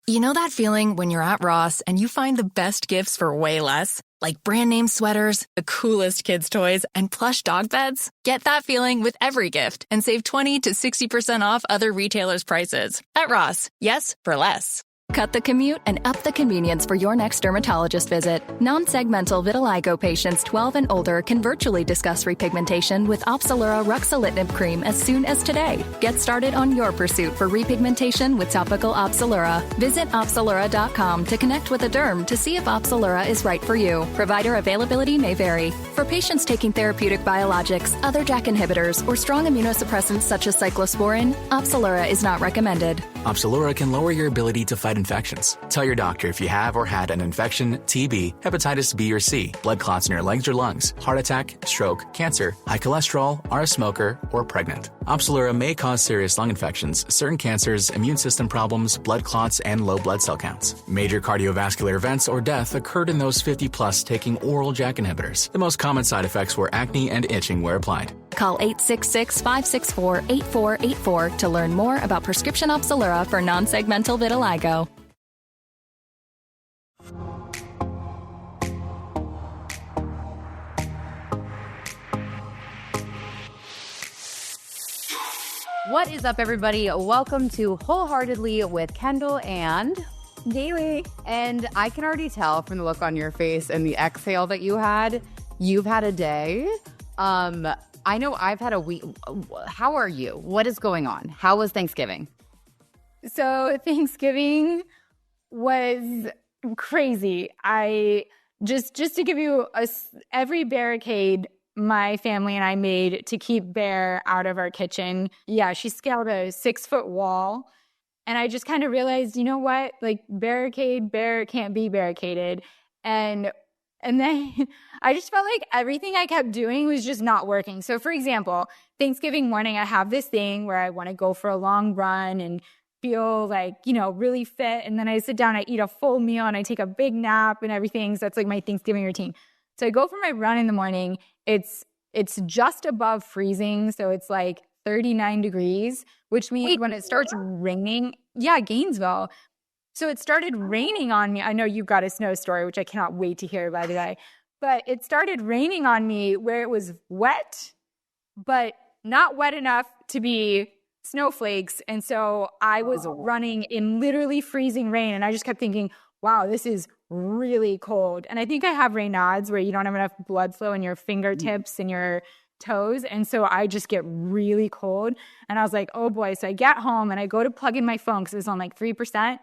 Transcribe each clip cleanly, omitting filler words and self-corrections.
You know that feeling when you're at Ross and you find the best gifts for way less? Like brand name sweaters, the coolest kids' toys, and plush dog beds? Get that feeling with every gift and save 20 to 60% off other retailers' prices. At Ross, yes, for less. Cut the commute and up the convenience for your next dermatologist visit. Non-segmental vitiligo patients 12 and older can virtually discuss repigmentation with Opzelura ruxolitinib cream as soon as today. Get started on your pursuit for repigmentation with topical Opzelura. Visit Opzelura.com to connect with a derm to see if Opzelura is right for you. Provider availability may vary. For patients taking therapeutic biologics, other JAK inhibitors, or strong immunosuppressants such as cyclosporin, Opzelura is not recommended. Opzelura can lower your ability to fight infections. Tell your doctor if you have or had an infection, TB, hepatitis B or C, blood clots in your legs or lungs, heart attack, stroke, cancer, high cholesterol, are a smoker, or pregnant. Opzelura may cause serious lung infections, certain cancers, immune system problems, blood clots, and low blood cell counts. Major cardiovascular events or death occurred in those 50 plus taking oral JAK inhibitors. The most common side effects were acne and itching where applied. Call 866-564-8484 to learn more about prescription Opzelura for non-segmental vitiligo. What is up, everybody? Welcome to Wholeheartedly with Kendall and Galey. And I can already tell from the look on your face and the exhale that you've had a day. I know I've had a week. How are you? What is going on? How was Thanksgiving? So Thanksgiving was crazy. I just to give you every barricade my family and I made to keep Bair out of our kitchen. Yeah, she scaled a 6-foot wall. And I just kind of realized, you know what? Like, Bair can't be barricaded. And then I just felt like everything I kept doing was just not working. So, for example, Thanksgiving morning, I have this thing where I want to go for a long run and feel like, really fit. And then I sit down, I eat a full meal, and I take a big nap and everything. So that's like my Thanksgiving routine. So I go for my run in the morning. It's just above freezing. So it's like 39 degrees, which means when it starts raining, Gainesville. So it started raining on me. I know you've got a snow story, which I cannot wait to hear, by the way. But it started raining on me where it was wet, but not wet enough to be snowflakes. And so I was running in literally freezing rain. And I just kept thinking, wow, this is really cold. And I think I have Raynaud's where you don't have enough blood flow in your fingertips and your toes. And so I just get really cold. And I was like, oh boy. So I get home and I go to plug in my phone because it was on like 3%.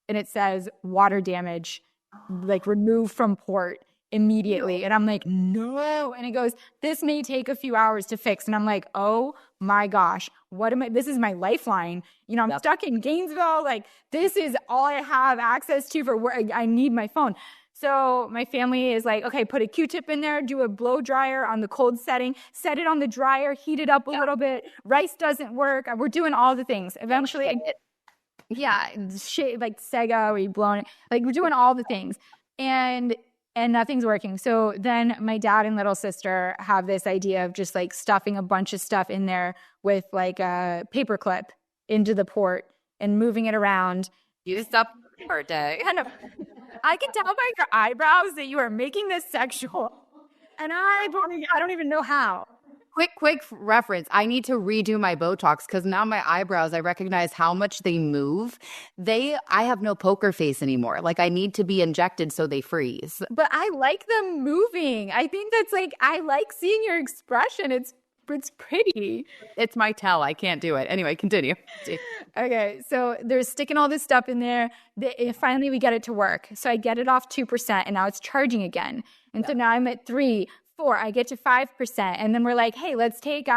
And it says water damage, like removed from port immediately. And I'm like, no. And it goes, this may take a few hours to fix. And I'm like, oh my gosh, this is my lifeline. I'm stuck in Gainesville. Like, this is all I have access to for work. I need my phone. So my family is like, okay, put a Q-tip in there, do a blow dryer on the cold setting, set it on the dryer, heat it up a little bit. Rice doesn't work. We're doing all the things. Eventually, like Sega, we blown it. Like, we're doing all the things. And nothing's working. So then my dad and little sister have this idea of just like stuffing a bunch of stuff in there with like a paper clip into the port and moving it around. You stopped for a day. I can tell by your eyebrows that you are making this sexual. And I don't even know how. Quick reference. I need to redo my Botox because now my eyebrows, I recognize how much they move. I have no poker face anymore. Like, I need to be injected so they freeze. But I like them moving. I think that's like, I like seeing your expression. It's pretty. It's my tell. I can't do it. Anyway, continue. Okay, so they're sticking all this stuff in there. Finally, we get it to work. So I get it off 2%, and now it's charging again. And so now I'm at 3, 4. I get to 5%. And then we're like, hey, let's take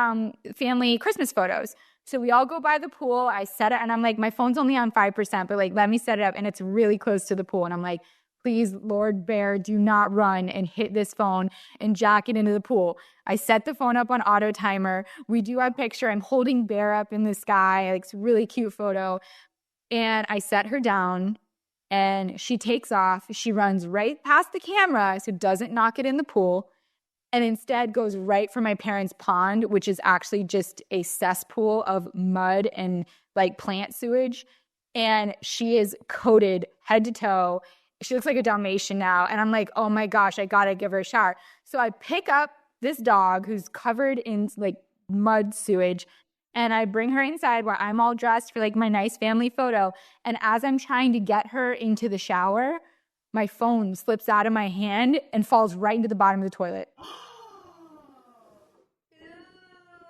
family Christmas photos. So we all go by the pool. I set it, and I'm like, my phone's only on 5%, but like, let me set it up. And it's really close to the pool. And I'm like, please, Lord Bair, do not run and hit this phone and jack it into the pool. I set the phone up on auto timer. We do a picture. I'm holding Bair up in the sky. Like, it's a really cute photo. And I set her down, and she takes off. She runs right past the camera, so doesn't knock it in the pool, and instead goes right for my parents' pond, which is actually just a cesspool of mud and like plant sewage. and she is coated head to toe. She looks like a Dalmatian now. And I'm like, oh my gosh, I got to give her a shower. So I pick up this dog who's covered in like mud sewage, and I bring her inside where I'm all dressed for like my nice family photo. And as I'm trying to get her into the shower, my phone slips out of my hand and falls right into the bottom of the toilet.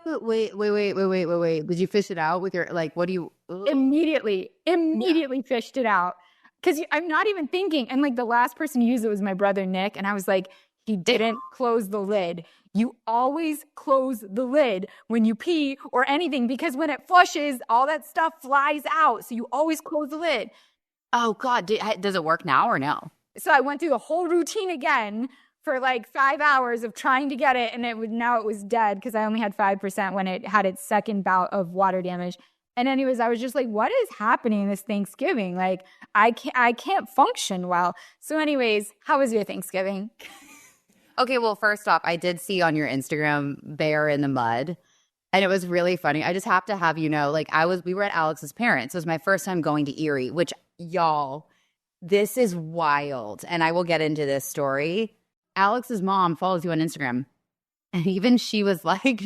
Wait. Did you fish it out with your, like, what do you? Ugh. Immediately fished it out. Because I'm not even thinking. And like the last person who used it was my brother, Nick. And I was like, he didn't close the lid. You always close the lid when you pee or anything, because when it flushes, all that stuff flies out. So you always close the lid. Oh, God. Does it work now or no? So I went through the whole routine again for like 5 hours of trying to get it. And now it was dead because I only had 5% when it had its second bout of water damage. And anyways, I was just like, what is happening this Thanksgiving? Like, I can't function well. So anyways, how was your Thanksgiving? Okay, well, first off, I did see on your Instagram Bair in the mud, and it was really funny. I just have to have you know, like, we were at Alex's parents'. It was my first time going to Erie, which, y'all, this is wild. And I will get into this story. Alex's mom follows you on Instagram, and even she was like,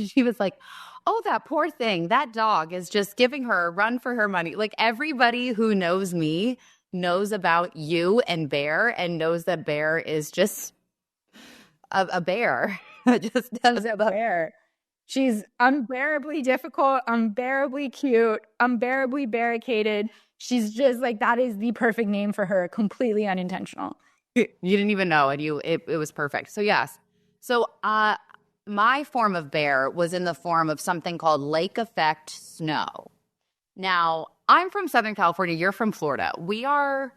oh, that poor thing. That dog is just giving her a run for her money. Like, everybody who knows me knows about you and Bair and knows that Bair is just a bear. Just does a bear. She's unbearably difficult, unbearably cute, unbearably barricaded. She's just like, that is the perfect name for her. Completely unintentional. You didn't even know, and it was perfect. So yes. So my form of bear was in the form of something called lake effect snow. Now, I'm from Southern California. You're from Florida. We are,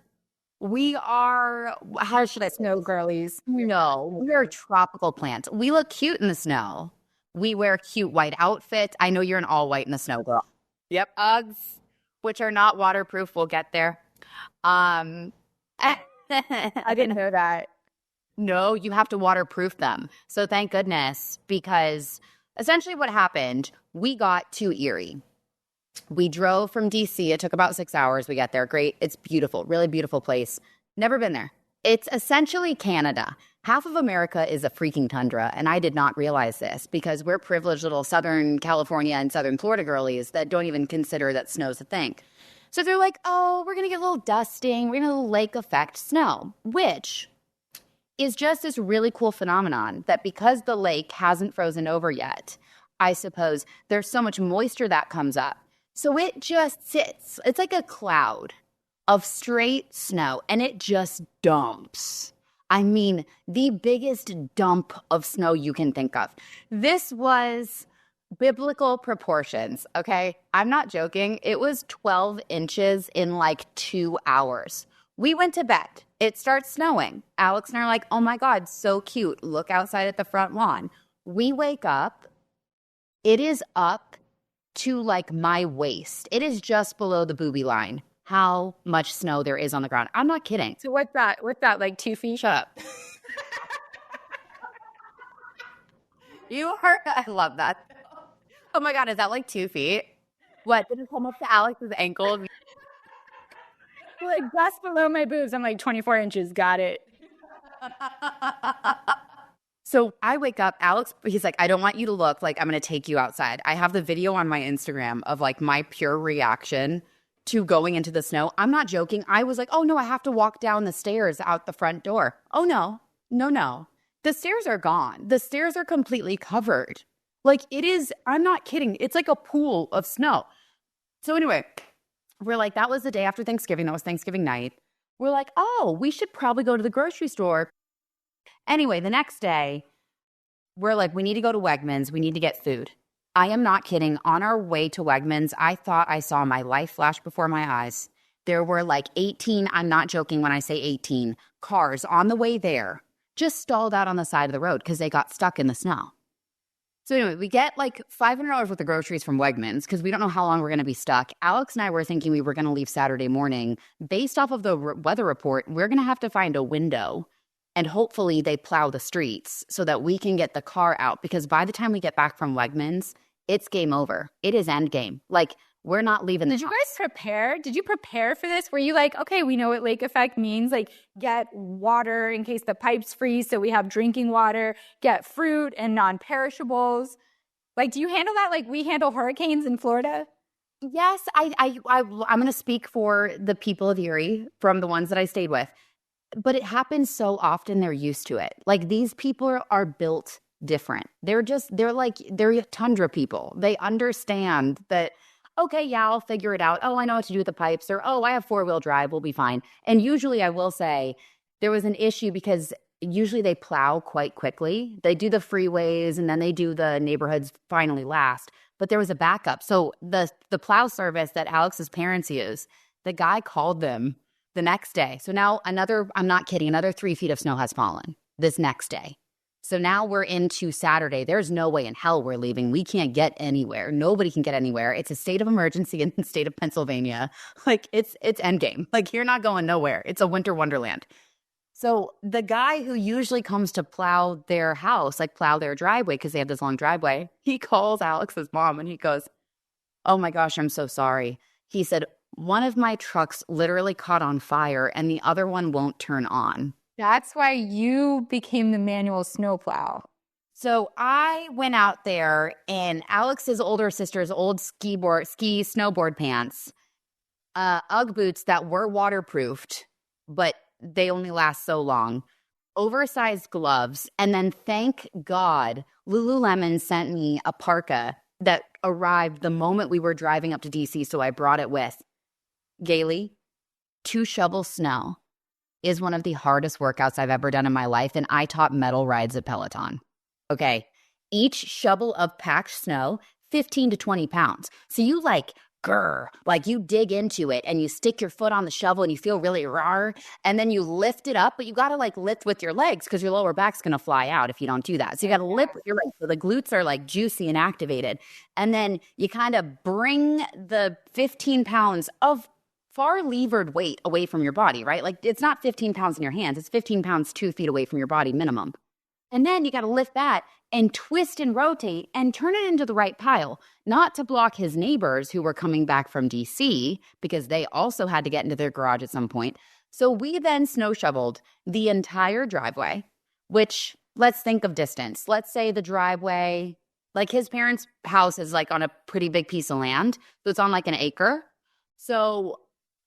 how should I say? Snow girlies. No, we are tropical plants. We look cute in the snow. We wear cute white outfits. I know you're an all white in the snow, girl. Yep. Uggs, which are not waterproof. We'll get there. I didn't know that. No, you have to waterproof them. So thank goodness, because essentially what happened, we got to Erie. We drove from DC. It took about 6 hours. We got there. Great. It's beautiful. Really beautiful place. Never been there. It's essentially Canada. Half of America is a freaking tundra, and I did not realize this because we're privileged little Southern California and Southern Florida girlies that don't even consider that snow's a thing. So they're like, oh, we're going to get a little dusting. We're going to get a little lake effect snow, which is just this really cool phenomenon that because the lake hasn't frozen over yet, I suppose there's so much moisture that comes up. So it just sits. It's like a cloud of straight snow, and it just dumps. I mean, the biggest dump of snow you can think of. This was biblical proportions, okay? I'm not joking. It was 12 inches in like 2 hours. We went to bed. It starts snowing. Alex and I are like, oh my God, so cute. Look outside at the front lawn. We wake up. It is up to like my waist. It is just below the boobie line. How much snow there is on the ground. I'm not kidding. So what's that, like 2 feet? Shut up. You heard, I love that. Oh my God, is that like 2 feet? What, did it come up to Alex's ankle? Like just below my boobs. I'm like 24 inches. Got it. So I wake up, Alex, he's like, I don't want you to look like I'm going to take you outside. I have the video on my Instagram of like my pure reaction to going into the snow. I'm not joking. I was like, oh no, I have to walk down the stairs out the front door. Oh no. The stairs are gone. The stairs are completely covered. Like it is, I'm not kidding. It's like a pool of snow. So anyway, we're like, that was the day after Thanksgiving. That was Thanksgiving night. We're like, oh, we should probably go to the grocery store. Anyway, the next day, we're like, we need to go to Wegmans. We need to get food. I am not kidding. On our way to Wegmans, I thought I saw my life flash before my eyes. There were like 18, I'm not joking when I say 18, cars on the way there just stalled out on the side of the road because they got stuck in the snow. So anyway, we get like $500 worth of groceries from Wegmans because we don't know how long we're going to be stuck. Alex and I were thinking we were going to leave Saturday morning. Based off of the weather report, we're going to have to find a window and hopefully they plow the streets so that we can get the car out because by the time we get back from Wegmans, it's game over. It is end game. Like We're not leaving. Did you guys prepare? Did you prepare for this? Were you like, okay, we know what lake effect means. Like, get water in case the pipes freeze so we have drinking water. Get fruit and non-perishables. Like, do you handle that like we handle hurricanes in Florida? Yes, I'm going to speak for the people of Erie from the ones that I stayed with. But it happens so often they're used to it. Like, these people are built different. They're tundra people. They understand that, okay, yeah, I'll figure it out. Oh, I know what to do with the pipes. Or, oh, I have 4-wheel drive. We'll be fine. And usually I will say there was an issue because usually they plow quite quickly. They do the freeways and then they do the neighborhoods finally last. But there was a backup. So the plow service that Alex's parents use, the guy called them the next day. So now I'm not kidding, another 3 feet of snow has fallen this next day. So now we're into Saturday. There's no way in hell we're leaving. We can't get anywhere. Nobody can get anywhere. It's a state of emergency in the state of Pennsylvania. Like, it's endgame. Like, you're not going nowhere. It's a winter wonderland. So the guy who usually comes to plow their house, like plow their driveway because they have this long driveway, he calls Alex's mom and he goes, oh my gosh, I'm so sorry. He said, one of my trucks literally caught on fire and the other one won't turn on. That's why you became the manual snowplow. So I went out there in Alex's older sister's old ski snowboard pants, Ugg boots that were waterproofed, but they only last so long, oversized gloves, and then thank God Lululemon sent me a parka that arrived the moment we were driving up to DC, so I brought it with. Galey, to shovel snow is one of the hardest workouts I've ever done in my life, and I taught metal rides at Peloton. Okay, each shovel of packed snow, 15 to 20 pounds. So you you dig into it and you stick your foot on the shovel and you feel really raw, and then you lift it up, but you got to lift with your legs because your lower back's going to fly out if you don't do that. So you got to lift with your legs. So the glutes are juicy and activated. And then you kind of bring the 15 pounds of far levered weight away from your body, right? Like, it's not 15 pounds in your hands. It's 15 pounds 2 feet away from your body minimum. And then you got to lift that and twist and rotate and turn it into the right pile, not to block his neighbors who were coming back from DC because they also had to get into their garage at some point. So we then snow shoveled the entire driveway, which, let's think of distance. Let's say the driveway, his parents' house is on a pretty big piece of land. So it's on an acre. So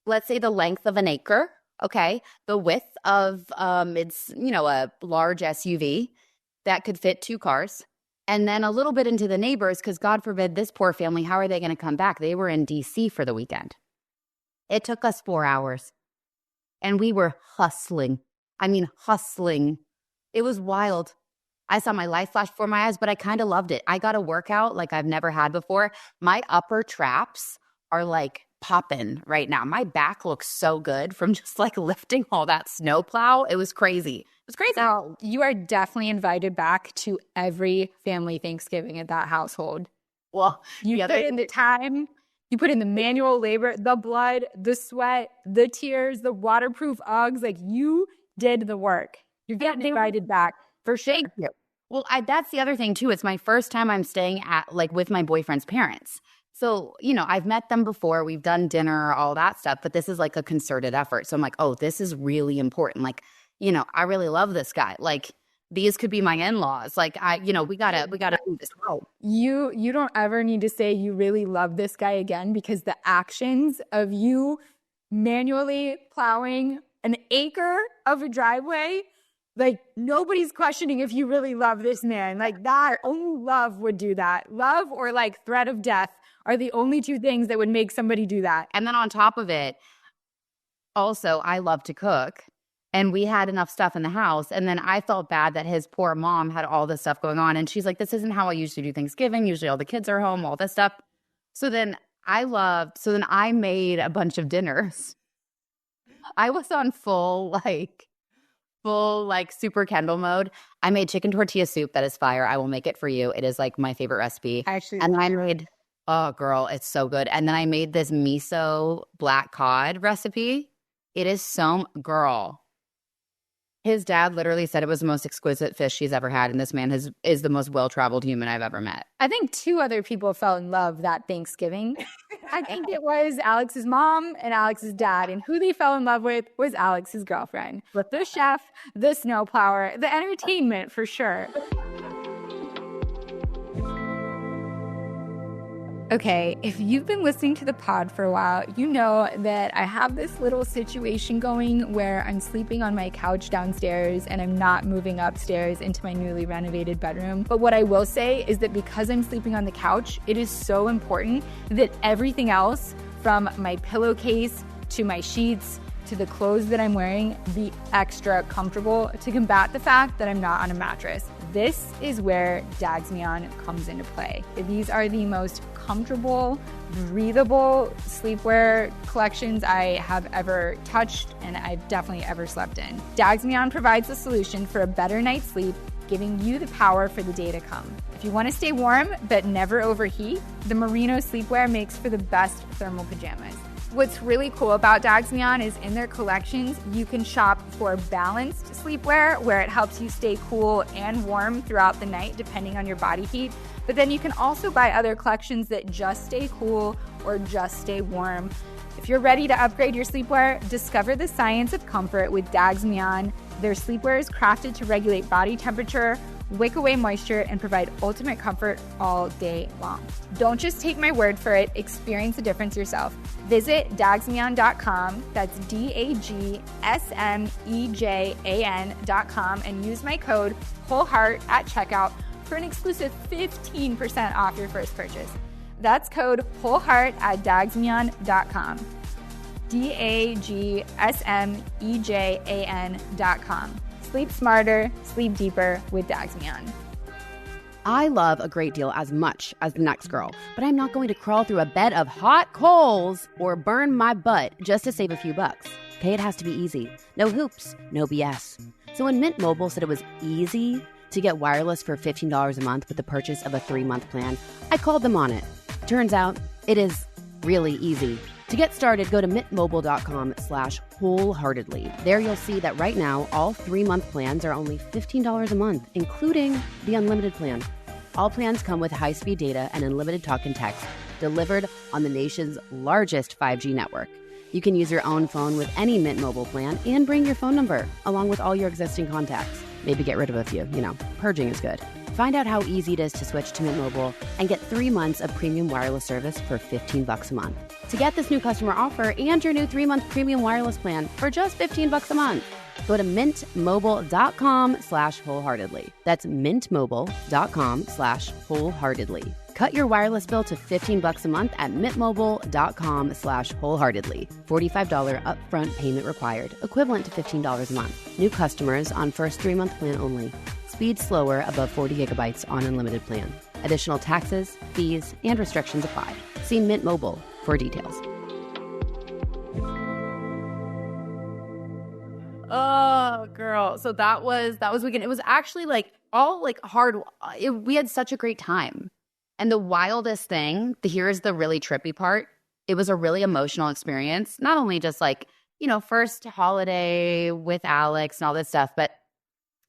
let's say the length of an acre. Okay. The width of, it's, a large SUV that could fit 2 cars. And then a little bit into the neighbors, because God forbid this poor family, how are they going to come back? They were in DC for the weekend. It took us 4 hours. And we were hustling. I mean, hustling. It was wild. I saw my life flash before my eyes, but I kind of loved it. I got a workout like I've never had before. My upper traps are popping right now. My back looks so good from just lifting all that snowplow. It was crazy. It was crazy. Now, you are definitely invited back to every family Thanksgiving at that household. Well, you put in the time, you put in the manual labor, the blood, the sweat, the tears, the waterproof Uggs. You did the work. You're getting invited back for sure. Thank you. Well, that's the other thing too. It's my first time I'm staying at with my boyfriend's parents. So, I've met them before. We've done dinner, all that stuff. But this is a concerted effort. So I'm oh, this is really important. I really love this guy. These could be my in-laws. We gotta do this well. You don't ever need to say you really love this guy again, because the actions of you manually plowing an acre of a driveway, nobody's questioning if you really love this man. That, only love would do that. Love or threat of death are the only 2 things that would make somebody do that. And then on top of it, also, I love to cook. And we had enough stuff in the house. And then I felt bad that his poor mom had all this stuff going on. And she's like, this isn't how I usually do Thanksgiving. Usually all the kids are home, all this stuff. So then I made a bunch of dinners. I was on full super Kendall mode. I made chicken tortilla soup that is fire. I will make it for you. It is my favorite recipe. And I made, oh girl, it's so good. And then I made this miso black cod recipe. It is so, girl. His dad literally said it was the most exquisite fish he's ever had. And this man is the most well-traveled human I've ever met. I think 2 other people fell in love that Thanksgiving. I think it was Alex's mom and Alex's dad, and who they fell in love with was Alex's girlfriend. With the chef, the snowplower, the entertainment for sure. Okay, if you've been listening to the pod for a while, you know that I have this little situation going where I'm sleeping on my couch downstairs and I'm not moving upstairs into my newly renovated bedroom. But what I will say is that because I'm sleeping on the couch, it is so important that everything else, from my pillowcase to my sheets to the clothes that I'm wearing, be extra comfortable to combat the fact that I'm not on a mattress. This is where Dags Me On comes into play. These are the most comfortable, breathable sleepwear collections I have ever touched and I've definitely ever slept in. Dags Me On provides a solution for a better night's sleep, giving you the power for the day to come. If you want to stay warm but never overheat, the merino sleepwear makes for the best thermal pajamas. What's really cool about Dags Me On is in their collections, you can shop for balanced sleepwear where it helps you stay cool and warm throughout the night depending on your body heat. But then you can also buy other collections that just stay cool or just stay warm. If you're ready to upgrade your sleepwear, discover the science of comfort with Dags Me On. Their sleepwear is crafted to regulate body temperature, wick away moisture, and provide ultimate comfort all day long. Don't just take my word for it, experience the difference yourself. Visit dagsmeon.com, that's DAGSMEJAN.com, and use my code WHOLEHEART at checkout for an exclusive 15% off your first purchase. That's code WHOLEHEART at dagsmeon.com. DAGSMEJAN.com. Sleep smarter, sleep deeper with Dags Me On. I love a great deal as much as the next girl, but I'm not going to crawl through a bed of hot coals or burn my butt just to save a few bucks. Okay, it has to be easy. No hoops, no BS. So when Mint Mobile said it was easy to get wireless for $15 a month with the purchase of a 3-month plan, I called them on it. Turns out it is really easy. To get started, go to mintmobile.com/wholeheartedly. There you'll see that right now, all 3-month plans are only $15 a month, including the unlimited plan. All plans come with high-speed data and unlimited talk and text delivered on the nation's largest 5G network. You can use your own phone with any Mint Mobile plan and bring your phone number along with all your existing contacts. Maybe get rid of a few, purging is good. Find out how easy it is to switch to Mint Mobile and get 3 months of premium wireless service for $15 a month. To get this new customer offer and your new 3-month premium wireless plan for just $15 a month, go to mintmobile.com/wholeheartedly. That's mintmobile.com/wholeheartedly. Cut your wireless bill to $15 a month at mintmobile.com/wholeheartedly. $45 upfront payment required, equivalent to $15 a month. New customers on first 3-month plan only. Speed slower above 40 gigabytes on unlimited plan. Additional taxes, fees, and restrictions apply. See Mint Mobile for details. Oh, girl. So that was weekend. It was actually hard. We had such a great time. And the wildest thing, here's the really trippy part. It was a really emotional experience. Not only just first holiday with Alex and all this stuff, but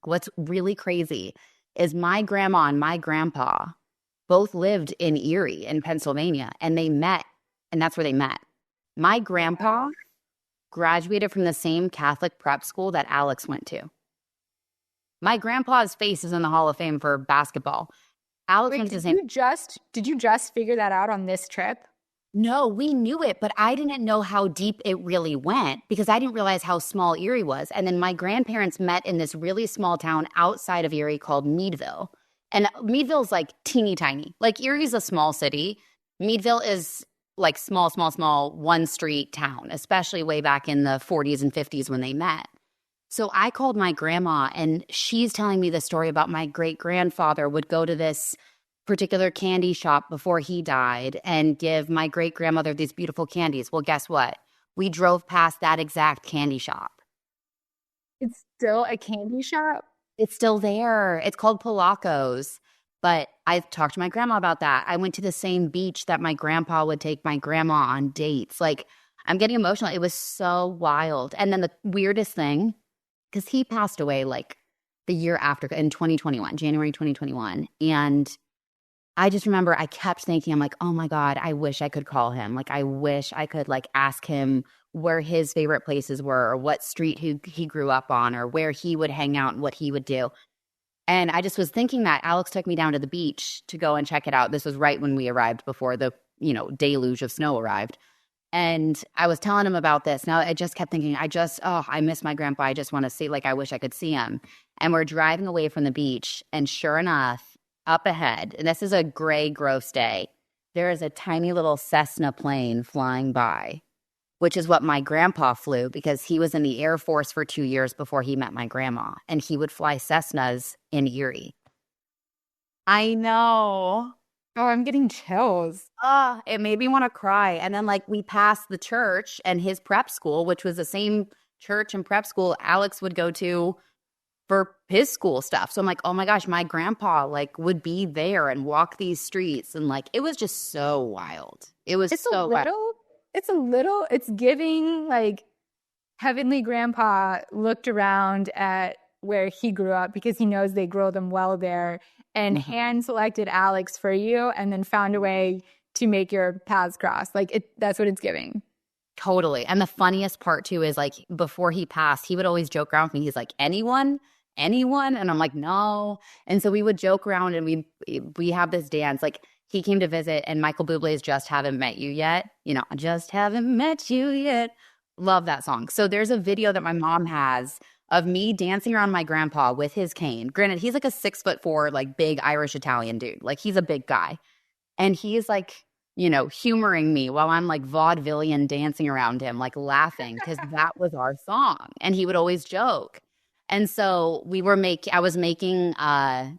what's really crazy is my grandma and my grandpa both lived in Erie in Pennsylvania, and they met, and that's where they met. My grandpa graduated from the same Catholic prep school that Alex went to. My grandpa's face is in the Hall of Fame for basketball. Alex went to the same. Did you just figure that out on this trip? No, we knew it, but I didn't know how deep it really went because I didn't realize how small Erie was. And then my grandparents met in this really small town outside of Erie called Meadville. And Meadville's teeny tiny. Erie's a small city. Meadville is small, one street town, especially way back in the 40s and 50s when they met. So I called my grandma and she's telling me the story about my great-grandfather would go to this particular candy shop before he died and give my great-grandmother these beautiful candies. Well, guess what? We drove past that exact candy shop. It's still a candy shop? It's still there. It's called Polacco's. But I talked to my grandma about that. I went to the same beach that my grandpa would take my grandma on dates. I'm getting emotional. It was so wild. And then the weirdest thing, because he passed away the year after in 2021, January 2021. And I just remember I kept thinking, I'm like, oh my God, I wish I could call him. Like, I wish I could like ask him where his favorite places were or what street he grew up on or where he would hang out and what he would do. And I just was thinking that Alex took me down to the beach to go and check it out. This was right when we arrived before the, deluge of snow arrived. And I was telling him about this. Now I just kept thinking, I miss my grandpa. I just want to see, like, I wish I could see him. And we're driving away from the beach. And sure enough, up ahead, and this is a gray, gross day, there is a tiny little Cessna plane flying by, which is what my grandpa flew because he was in the Air Force for 2 years before he met my grandma. And he would fly Cessnas in Erie. I know. Oh, I'm getting chills. It made me want to cry. And then, like, we passed the church and his prep school, which was the same church and prep school Alex would go to for his school stuff. So I'm like, oh my gosh, my grandpa, like, would be there and walk these streets. And, like, it was just so wild. It's giving, like, Heavenly Grandpa looked around at where he grew up because he knows they grow them well there and hand-selected Alex for you and then found a way to make your paths cross. Like, that's what it's giving. Totally. And the funniest part, too, is, like, before he passed, he would always joke around with me. He's like, anyone? And I'm like, no. And so we would joke around and we have this dance. Like, he came to visit and Michael Bublé's Just Haven't Met You Yet. I just haven't met you yet. Love that song. So there's a video that my mom has of me dancing around my grandpa with his cane. Granted, he's like a 6'4", like big Irish Italian dude. Like, he's a big guy. And he's like, humoring me while I'm like vaudevillian dancing around him, like laughing because that was our song. And he would always joke. And so I was making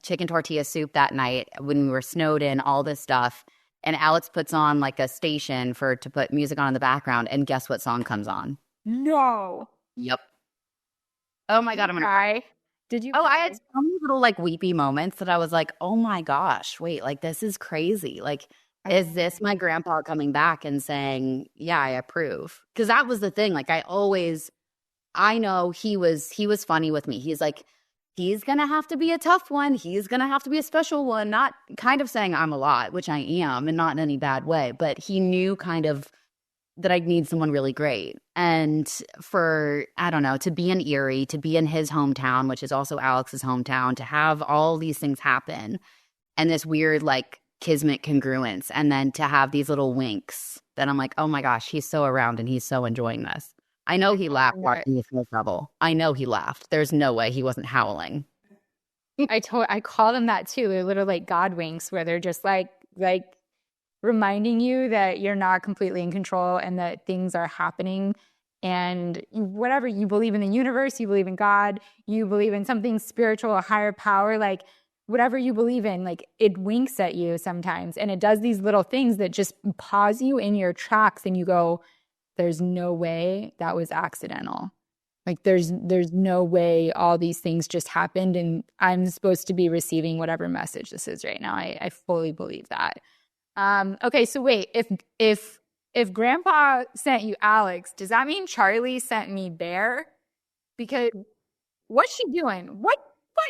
chicken tortilla soup that night when we were snowed in, all this stuff. And Alex puts on like a station to put music on in the background. And guess what song comes on? No. Yep. Oh my God, I'm gonna cry. Did you? Oh, cry? I had so many little like weepy moments that I was like, oh my gosh, wait, like this is crazy. Like, is this my grandpa coming back and saying, yeah, I approve? Because that was the thing. Like, I know he was funny with me. He's like, he's gonna have to be a tough one. He's gonna have to be a special one. Not kind of saying I'm a lot, which I am, and not in any bad way. But he knew kind of that I'd need someone really great. And for, I don't know, to be in Erie, to be in his hometown, which is also Alex's hometown, to have all these things happen and this weird like kismet congruence, and then to have these little winks that I'm like, oh my gosh, he's so around and he's so enjoying this. I know he laughed watching this no trouble. I know he laughed. There's no way he wasn't howling. I call them that too. They're little like God winks where they're just like reminding you that you're not completely in control and that things are happening. And whatever you believe in the universe, you believe in God, you believe in something spiritual, a higher power, like whatever you believe in, like it winks at you sometimes. And it does these little things that just pause you in your tracks and you go, there's no way that was accidental. Like there's no way all these things just happened and I'm supposed to be receiving whatever message this is right now. I fully believe that. Okay, so wait, if Grandpa sent you Alex, does that mean Charlie sent me Bair? Because what's she doing? What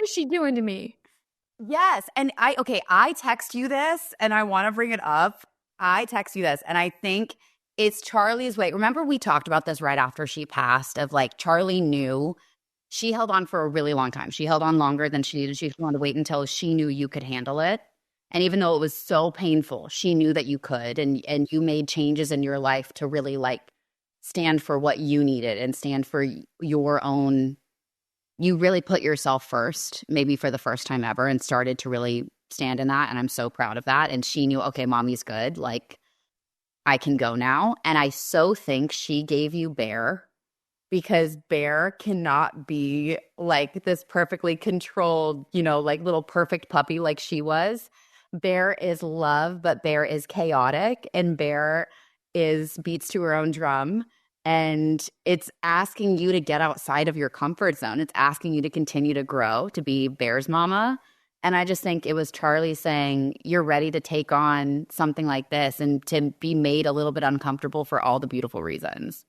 is she doing to me? Yes, and I text you this, and I want to bring it up. I text you this, and I think it's Charlie's way. Remember we talked about this right after she passed, of like Charlie knew she held on for a really long time. She held on longer than she needed. She wanted to wait until she knew you could handle it. And even though it was so painful, she knew that you could, and you made changes in your life to really like stand for what you needed and stand for your own. You really put yourself first, maybe for the first time ever, and started to really stand in that. And I'm so proud of that. And she knew, okay, mommy's good. Like, I can go now. And I so think she gave you Bair because Bair cannot be like this perfectly controlled, like little perfect puppy like she was. Bair is love, but Bair is chaotic, and Bair beats to her own drum. And it's asking you to get outside of your comfort zone. It's asking you to continue to grow, to be Bair's mama. And I just think it was Charlie saying, you're ready to take on something like this and to be made a little bit uncomfortable for all the beautiful reasons.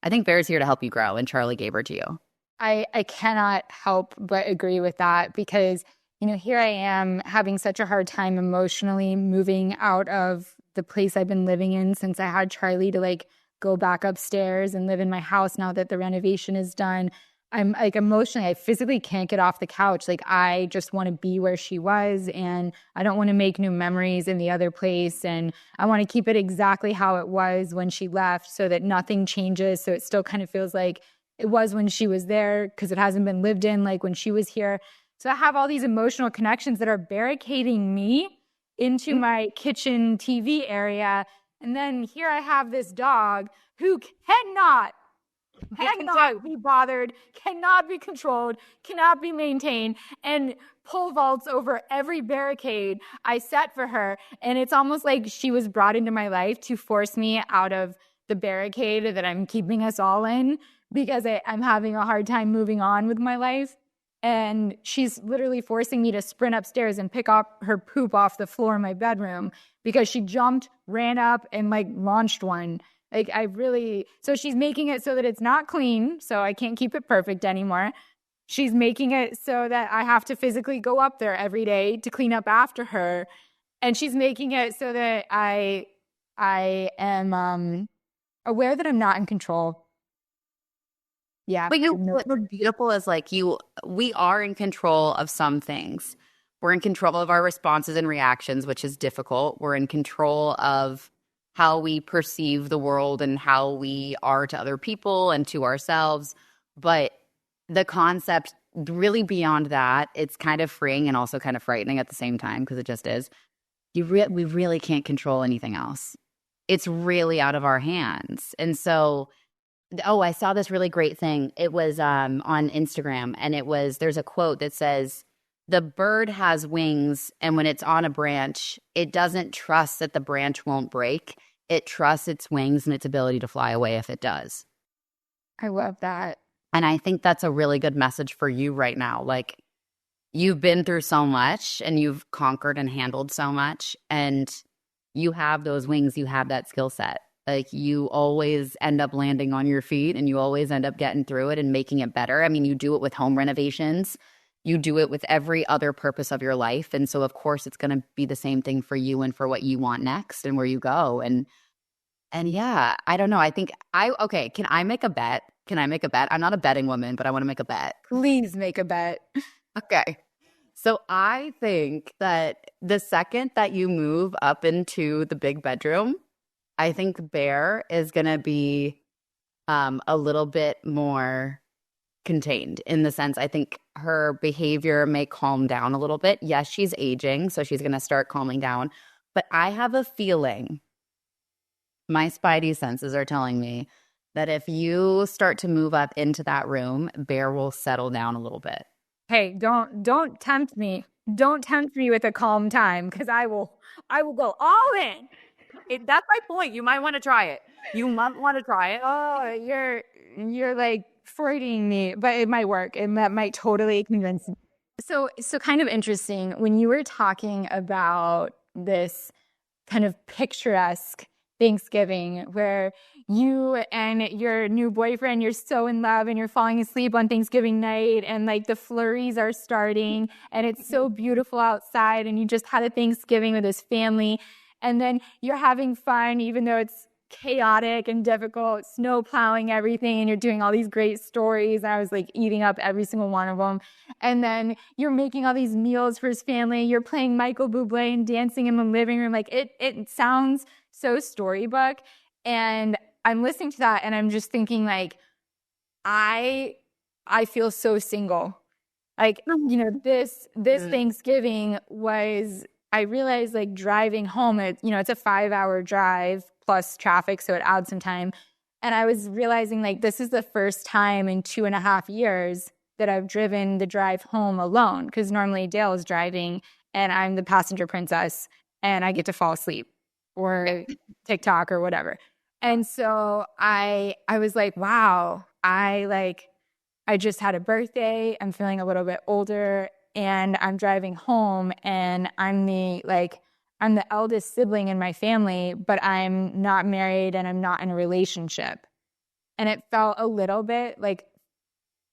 I think Bair's here to help you grow, and Charlie gave her to you. I cannot help but agree with that because here I am having such a hard time emotionally moving out of the place I've been living in since I had Charlie to like go back upstairs and live in my house now that the renovation is done. I'm like emotionally, I physically can't get off the couch. Like I just want to be where she was, and I don't want to make new memories in the other place. And I want to keep it exactly how it was when she left so that nothing changes. So it still kind of feels like it was when she was there because it hasn't been lived in like when she was here. So I have all these emotional connections that are barricading me into my kitchen TV area. And then here I have this dog who cannot be bothered, cannot be controlled, cannot be maintained, and pole vaults over every barricade I set for her. And it's almost like she was brought into my life to force me out of the barricade that I'm keeping us all in because I'm having a hard time moving on with my life. And she's literally forcing me to sprint upstairs and pick up her poop off the floor in my bedroom because she jumped, ran up, and like launched one. Like so she's making it so that it's not clean, so I can't keep it perfect anymore. She's making it so that I have to physically go up there every day to clean up after her. And she's making it so that I am aware that I'm not in control. Yeah. But what's beautiful is like we are in control of some things. We're in control of our responses and reactions, which is difficult. We're in control of how we perceive the world and how we are to other people and to ourselves. But the concept really beyond that, it's kind of freeing and also kind of frightening at the same time because it just is. We really can't control anything else. It's really out of our hands. And so, I saw this really great thing. It was on Instagram, and there's a quote that says, "The bird has wings, and when it's on a branch, it doesn't trust that the branch won't break. It trusts its wings and its ability to fly away if it does." I love that. And I think that's a really good message for you right now. Like, you've been through so much, and you've conquered and handled so much, and you have those wings, you have that skill set. Like, you always end up landing on your feet, and you always end up getting through it and making it better. I mean, you do it with home renovations. You do it with every other purpose of your life. And so, of course, it's going to be the same thing for you and for what you want next and where you go. And yeah, I don't know. I think can I make a bet? Can I make a bet? I'm not a betting woman, but I want to make a bet. Please make a bet. Okay. So I think that the second that you move up into the big bedroom, I think Bair is going to be a little bit more contained in the sense I think her behavior may calm down a little bit. Yes, she's aging, so she's going to start calming down. But I have a feeling, my spidey senses are telling me that if you start to move up into that room, Bair will settle down a little bit. Hey, don't tempt me. Don't tempt me with a calm time because I will go all in. That's my point. You might want to try it. You might want to try it. Oh, you're like frightening me, but it might work. That might totally convince me. So kind of interesting when you were talking about this kind of picturesque Thanksgiving where you and your new boyfriend, you're so in love and you're falling asleep on Thanksgiving night and like the flurries are starting and it's so beautiful outside and you just had a Thanksgiving with his family and then you're having fun even though it's chaotic and difficult, snow plowing everything, and you're doing all these great stories. And I was like eating up every single one of them. And then you're making all these meals for his family. You're playing Michael Bublé and dancing in the living room. Like it sounds so storybook. And I'm listening to that and I'm just thinking like, I feel so single. Like, this Thanksgiving was, I realized like driving home, it's a 5-hour drive plus traffic, so it adds some time. And I was realizing like this is the first time in 2.5 years that I've driven the drive home alone because normally Dale is driving and I'm the passenger princess and I get to fall asleep or TikTok or whatever. And so I was like, wow, I just had a birthday. I'm feeling a little bit older and I'm driving home and I'm the eldest sibling in my family, but I'm not married and I'm not in a relationship. And it felt a little bit like,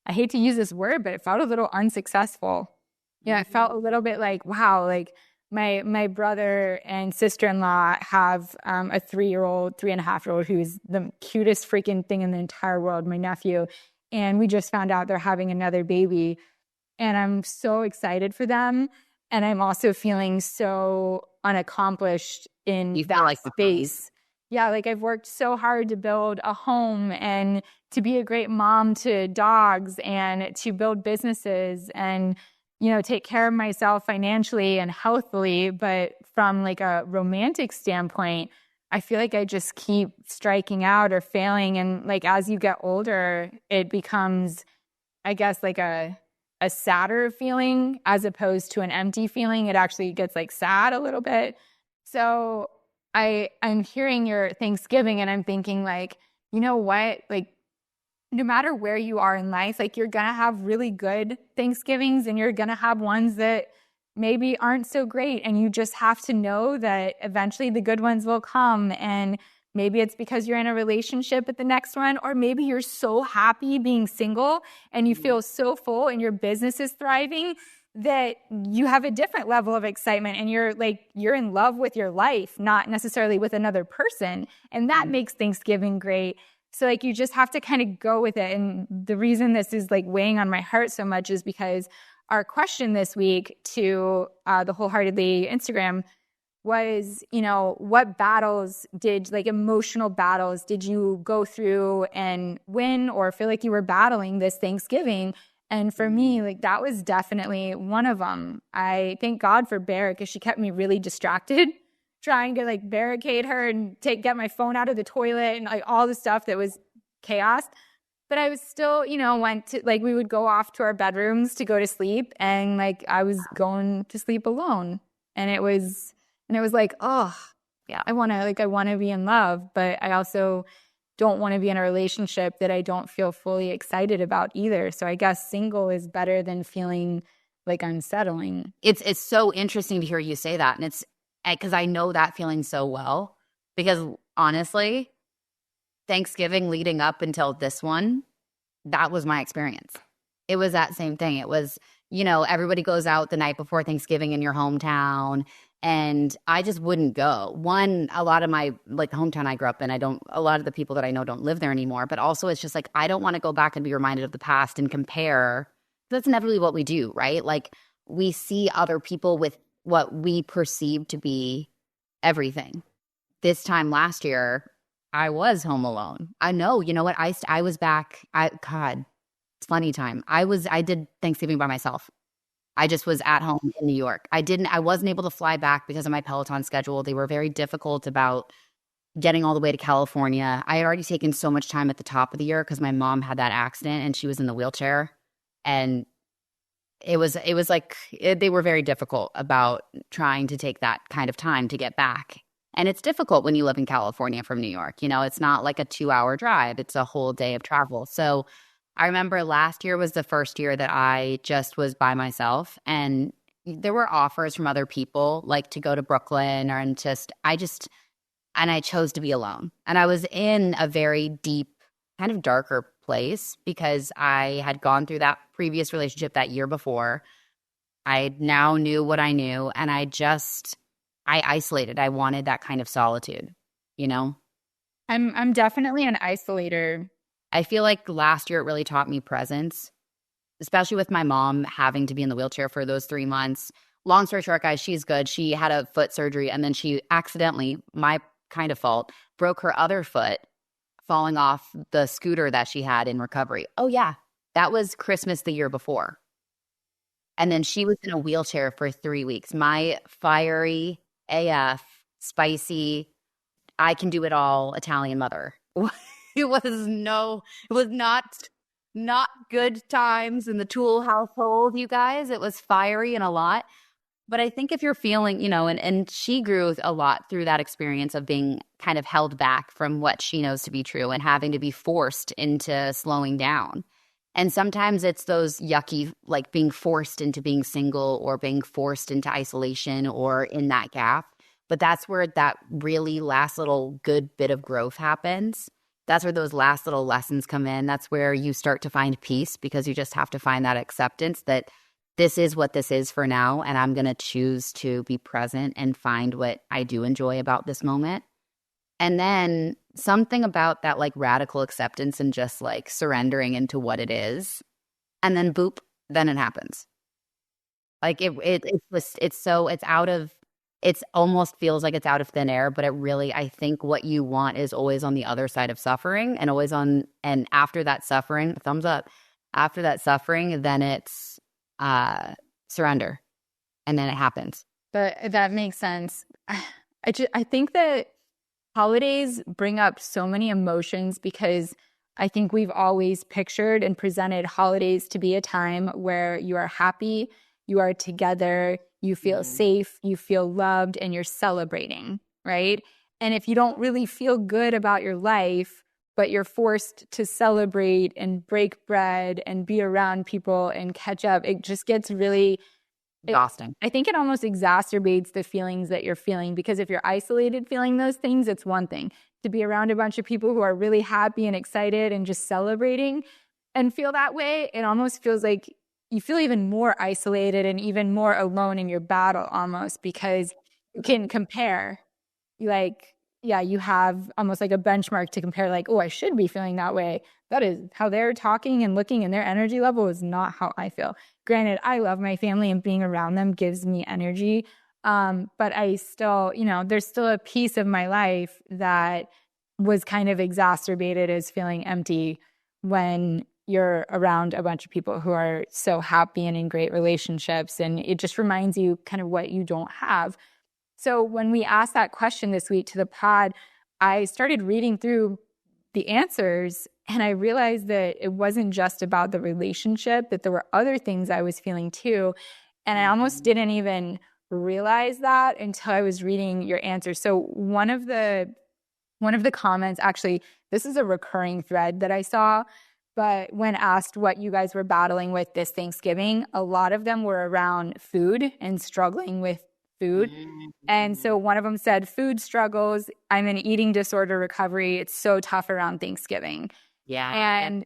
I hate to use this word, but it felt a little unsuccessful. I felt a little bit like, wow, like my brother and sister-in-law have a 3-year-old, 3.5-year-old who's the cutest freaking thing in the entire world, my nephew. And we just found out they're having another baby. And I'm so excited for them. And I'm also feeling so unaccomplished in that space. Yeah, like I've worked so hard to build a home and to be a great mom to dogs and to build businesses and, take care of myself financially and healthily. But from like a romantic standpoint, I feel like I just keep striking out or failing. And like as you get older, it becomes, I guess, like a sadder feeling as opposed to an empty feeling. It actually gets like sad a little bit. So I'm hearing your Thanksgiving and I'm thinking like, you know what? Like no matter where you are in life, like you're going to have really good Thanksgivings and you're going to have ones that maybe aren't so great. And you just have to know that eventually the good ones will come. And maybe it's because you're in a relationship at the next one, or maybe you're so happy being single and you feel so full and your business is thriving that you have a different level of excitement and you're in love with your life, not necessarily with another person. And that makes Thanksgiving great. So like you just have to kind of go with it. And the reason this is like weighing on my heart so much is because our question this week to the Wholeheartedly Instagram was, what battles emotional battles did you go through and win or feel like you were battling this Thanksgiving? And for me, like that was definitely one of them. I thank God for Bair because she kept me really distracted trying to like barricade her and get my phone out of the toilet and like all the stuff that was chaos. But I was still, went to we would go off to our bedrooms to go to sleep and like I was going to sleep alone. And it was like, oh, yeah, I want to be in love, but I also don't want to be in a relationship that I don't feel fully excited about either. So I guess single is better than feeling like unsettling. It's so interesting to hear you say that. And it's because I know that feeling so well because honestly, Thanksgiving leading up until this one, that was my experience. It was that same thing. It was, everybody goes out the night before Thanksgiving in your hometown. And I just wouldn't go. One, a lot of my, the hometown I grew up in, a lot of the people that I know don't live there anymore. But also it's just like, I don't want to go back and be reminded of the past and compare. That's inevitably what we do, right? Like we see other people with what we perceive to be everything. This time last year, I was home alone. I know, you know what? I was back. God, it's funny time. I did Thanksgiving by myself. I just was at home in New York. I wasn't able to fly back because of my Peloton schedule. They were very difficult about getting all the way to California. I had already taken so much time at the top of the year because my mom had that accident and she was in the wheelchair. And it was like they were very difficult about trying to take that kind of time to get back. And it's difficult when you live in California from New York. It's not like a 2-hour drive. It's a whole day of travel. So I remember last year was the first year that I just was by myself. And there were offers from other people like to go to Brooklyn and I chose to be alone. And I was in a very deep, kind of darker place because I had gone through that previous relationship that year before. I now knew what I knew and I isolated. I wanted that kind of solitude, I'm definitely an isolator. I feel like last year it really taught me presence, especially with my mom having to be in the wheelchair for those 3 months. Long story short, guys, she's good. She had a foot surgery and then she accidentally, my kind of fault, broke her other foot falling off the scooter that she had in recovery. Oh yeah, that was Christmas the year before. And then she was in a wheelchair for 3 weeks. My fiery AF, spicy, I can do it all Italian mother. It was not good times in the Tool household, you guys. It was fiery and a lot. But I think if you're feeling, and she grew a lot through that experience of being kind of held back from what she knows to be true and having to be forced into slowing down. And sometimes it's those yucky, like being forced into being single or being forced into isolation or in that gap. But that's where that really last little good bit of growth happens. That's where those last little lessons come in. That's where you start to find peace because you just have to find that acceptance that this is what this is for now, and I'm going to choose to be present and find what I do enjoy about this moment. And then something about that like radical acceptance and just like surrendering into what it is. And then boop, then it happens. Like it's almost feels like it's out of thin air, but it really, I think what you want is always on the other side of suffering and and after that suffering, thumbs up, after that suffering, then it's surrender. And then it happens. But that makes sense. I think that holidays bring up so many emotions because I think we've always pictured and presented holidays to be a time where you are happy, you are together, you feel safe, you feel loved, and you're celebrating, right? And if you don't really feel good about your life, but you're forced to celebrate and break bread and be around people and catch up, it just gets really exhausting. I think it almost exacerbates the feelings that you're feeling, because if you're isolated feeling those things, it's one thing. To be around a bunch of people who are really happy and excited and just celebrating and feel that way, it almost feels like you feel even more isolated and even more alone in your battle almost, because you can compare. You have almost like a benchmark to compare, like, oh, I should be feeling that way. That is how they're talking and looking, and their energy level is not how I feel. Granted, I love my family and being around them gives me energy. But I still, there's still a piece of my life that was kind of exacerbated as feeling empty when you're around a bunch of people who are so happy and in great relationships. And it just reminds you kind of what you don't have. So when we asked that question this week to the pod, I started reading through the answers and I realized that it wasn't just about the relationship, that there were other things I was feeling too. And I almost didn't even realize that until I was reading your answers. So one of the comments, actually, this is a recurring thread that I saw, but when asked what you guys were battling with this Thanksgiving, a lot of them were around food and struggling with food. And so one of them said, food struggles, I'm in eating disorder recovery. It's so tough around Thanksgiving. Yeah.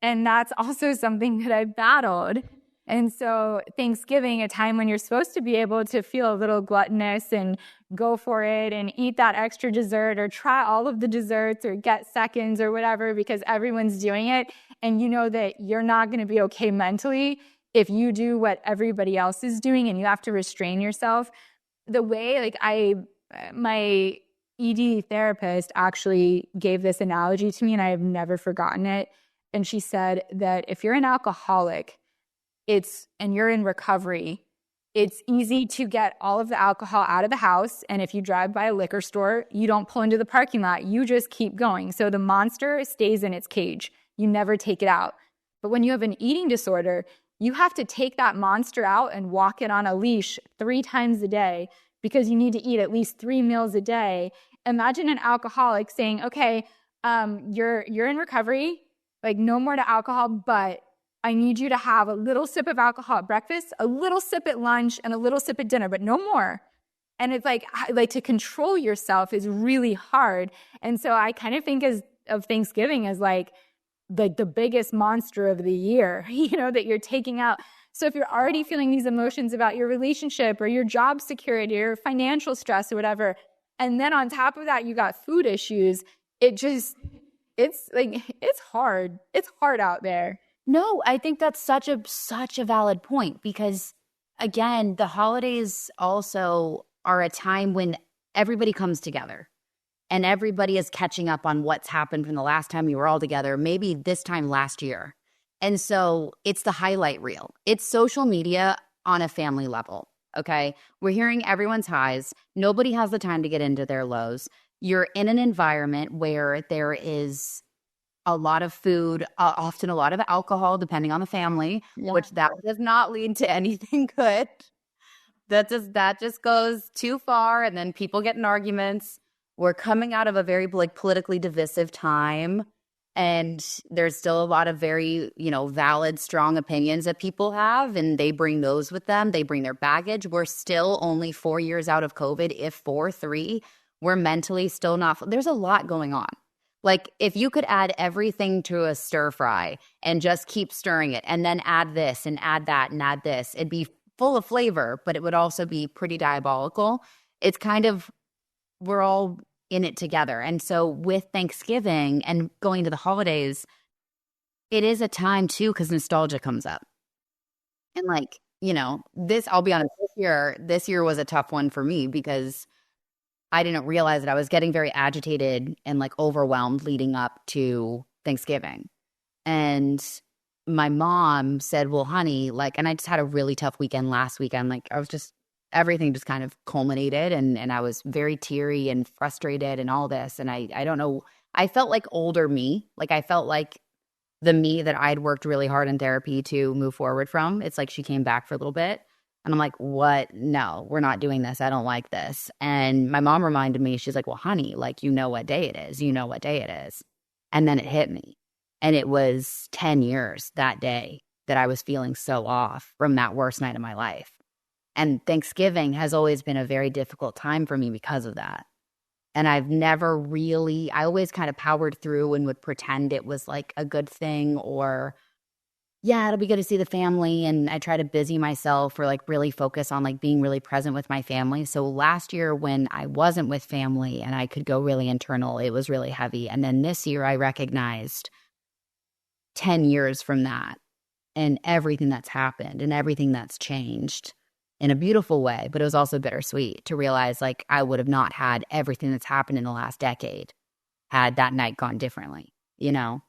And that's also something that I battled. And so Thanksgiving, a time when you're supposed to be able to feel a little gluttonous and go for it and eat that extra dessert or try all of the desserts or get seconds or whatever because everyone's doing it. And you know that you're not going to be okay mentally if you do what everybody else is doing and you have to restrain yourself. The way, my ED therapist actually gave this analogy to me and I have never forgotten it. And she said that if you're an alcoholic, and you're in recovery, it's easy to get all of the alcohol out of the house. And if you drive by a liquor store, you don't pull into the parking lot. You just keep going. So the monster stays in its cage. You never take it out. But when you have an eating disorder, you have to take that monster out and walk it on a leash 3 times a day because you need to eat at least 3 meals a day. Imagine an alcoholic saying, okay, you're in recovery, like no more to alcohol, but I need you to have a little sip of alcohol at breakfast, a little sip at lunch, and a little sip at dinner, but no more. And it's like to control yourself is really hard. And so I kind of think of Thanksgiving as like the biggest monster of the year, that you're taking out. So if you're already feeling these emotions about your relationship or your job security or financial stress or whatever, and then on top of that, you got food issues, it's hard. It's hard out there. No, I think that's such a valid point because, again, the holidays also are a time when everybody comes together and everybody is catching up on what's happened from the last time you were all together, maybe this time last year. And so it's the highlight reel. It's social media on a family level, okay? We're hearing everyone's highs. Nobody has the time to get into their lows. You're in an environment where there is a lot of food, often a lot of alcohol, depending on the family, which that does not lead to anything good. That just goes too far, and then people get in arguments. We're coming out of a very politically divisive time, and there's still a lot of very, valid, strong opinions that people have, and they bring those with them. They bring their baggage. We're still only 4 years out of COVID, if 3. We're mentally still not. There's a lot going on. Like if you could add everything to a stir fry and just keep stirring it and then add this and add that and add this, it'd be full of flavor, but it would also be pretty diabolical. It's kind of, we're all in it together. And so with Thanksgiving and going to the holidays, it is a time too, because nostalgia comes up. And like, you know, I'll be honest, this year was a tough one for me because I didn't realize that I was getting very agitated and like overwhelmed leading up to Thanksgiving. And my mom said, well, honey, like, and I just had a really tough weekend last weekend. Like everything just kind of culminated and I was very teary and frustrated and all this. And I don't know, I felt like older me. Like I felt like the me that I'd worked really hard in therapy to move forward from. It's like she came back for a little bit. And I'm like, what? No, we're not doing this. I don't like this. And my mom reminded me, she's like, well, honey, like, you know what day it is. You know what day it is. And then it hit me. And it was 10 years that day that I was feeling so off from that worst night of my life. And Thanksgiving has always been a very difficult time for me because of that. And I always kind of powered through and would pretend it was like a good thing or, yeah, it'll be good to see the family. And I try to busy myself or like really focus on like being really present with my family. So last year when I wasn't with family and I could go really internal, it was really heavy. And then this year I recognized 10 years from that and everything that's happened and everything that's changed in a beautiful way, but it was also bittersweet to realize like I would have not had everything that's happened in the last decade had that night gone differently, you know?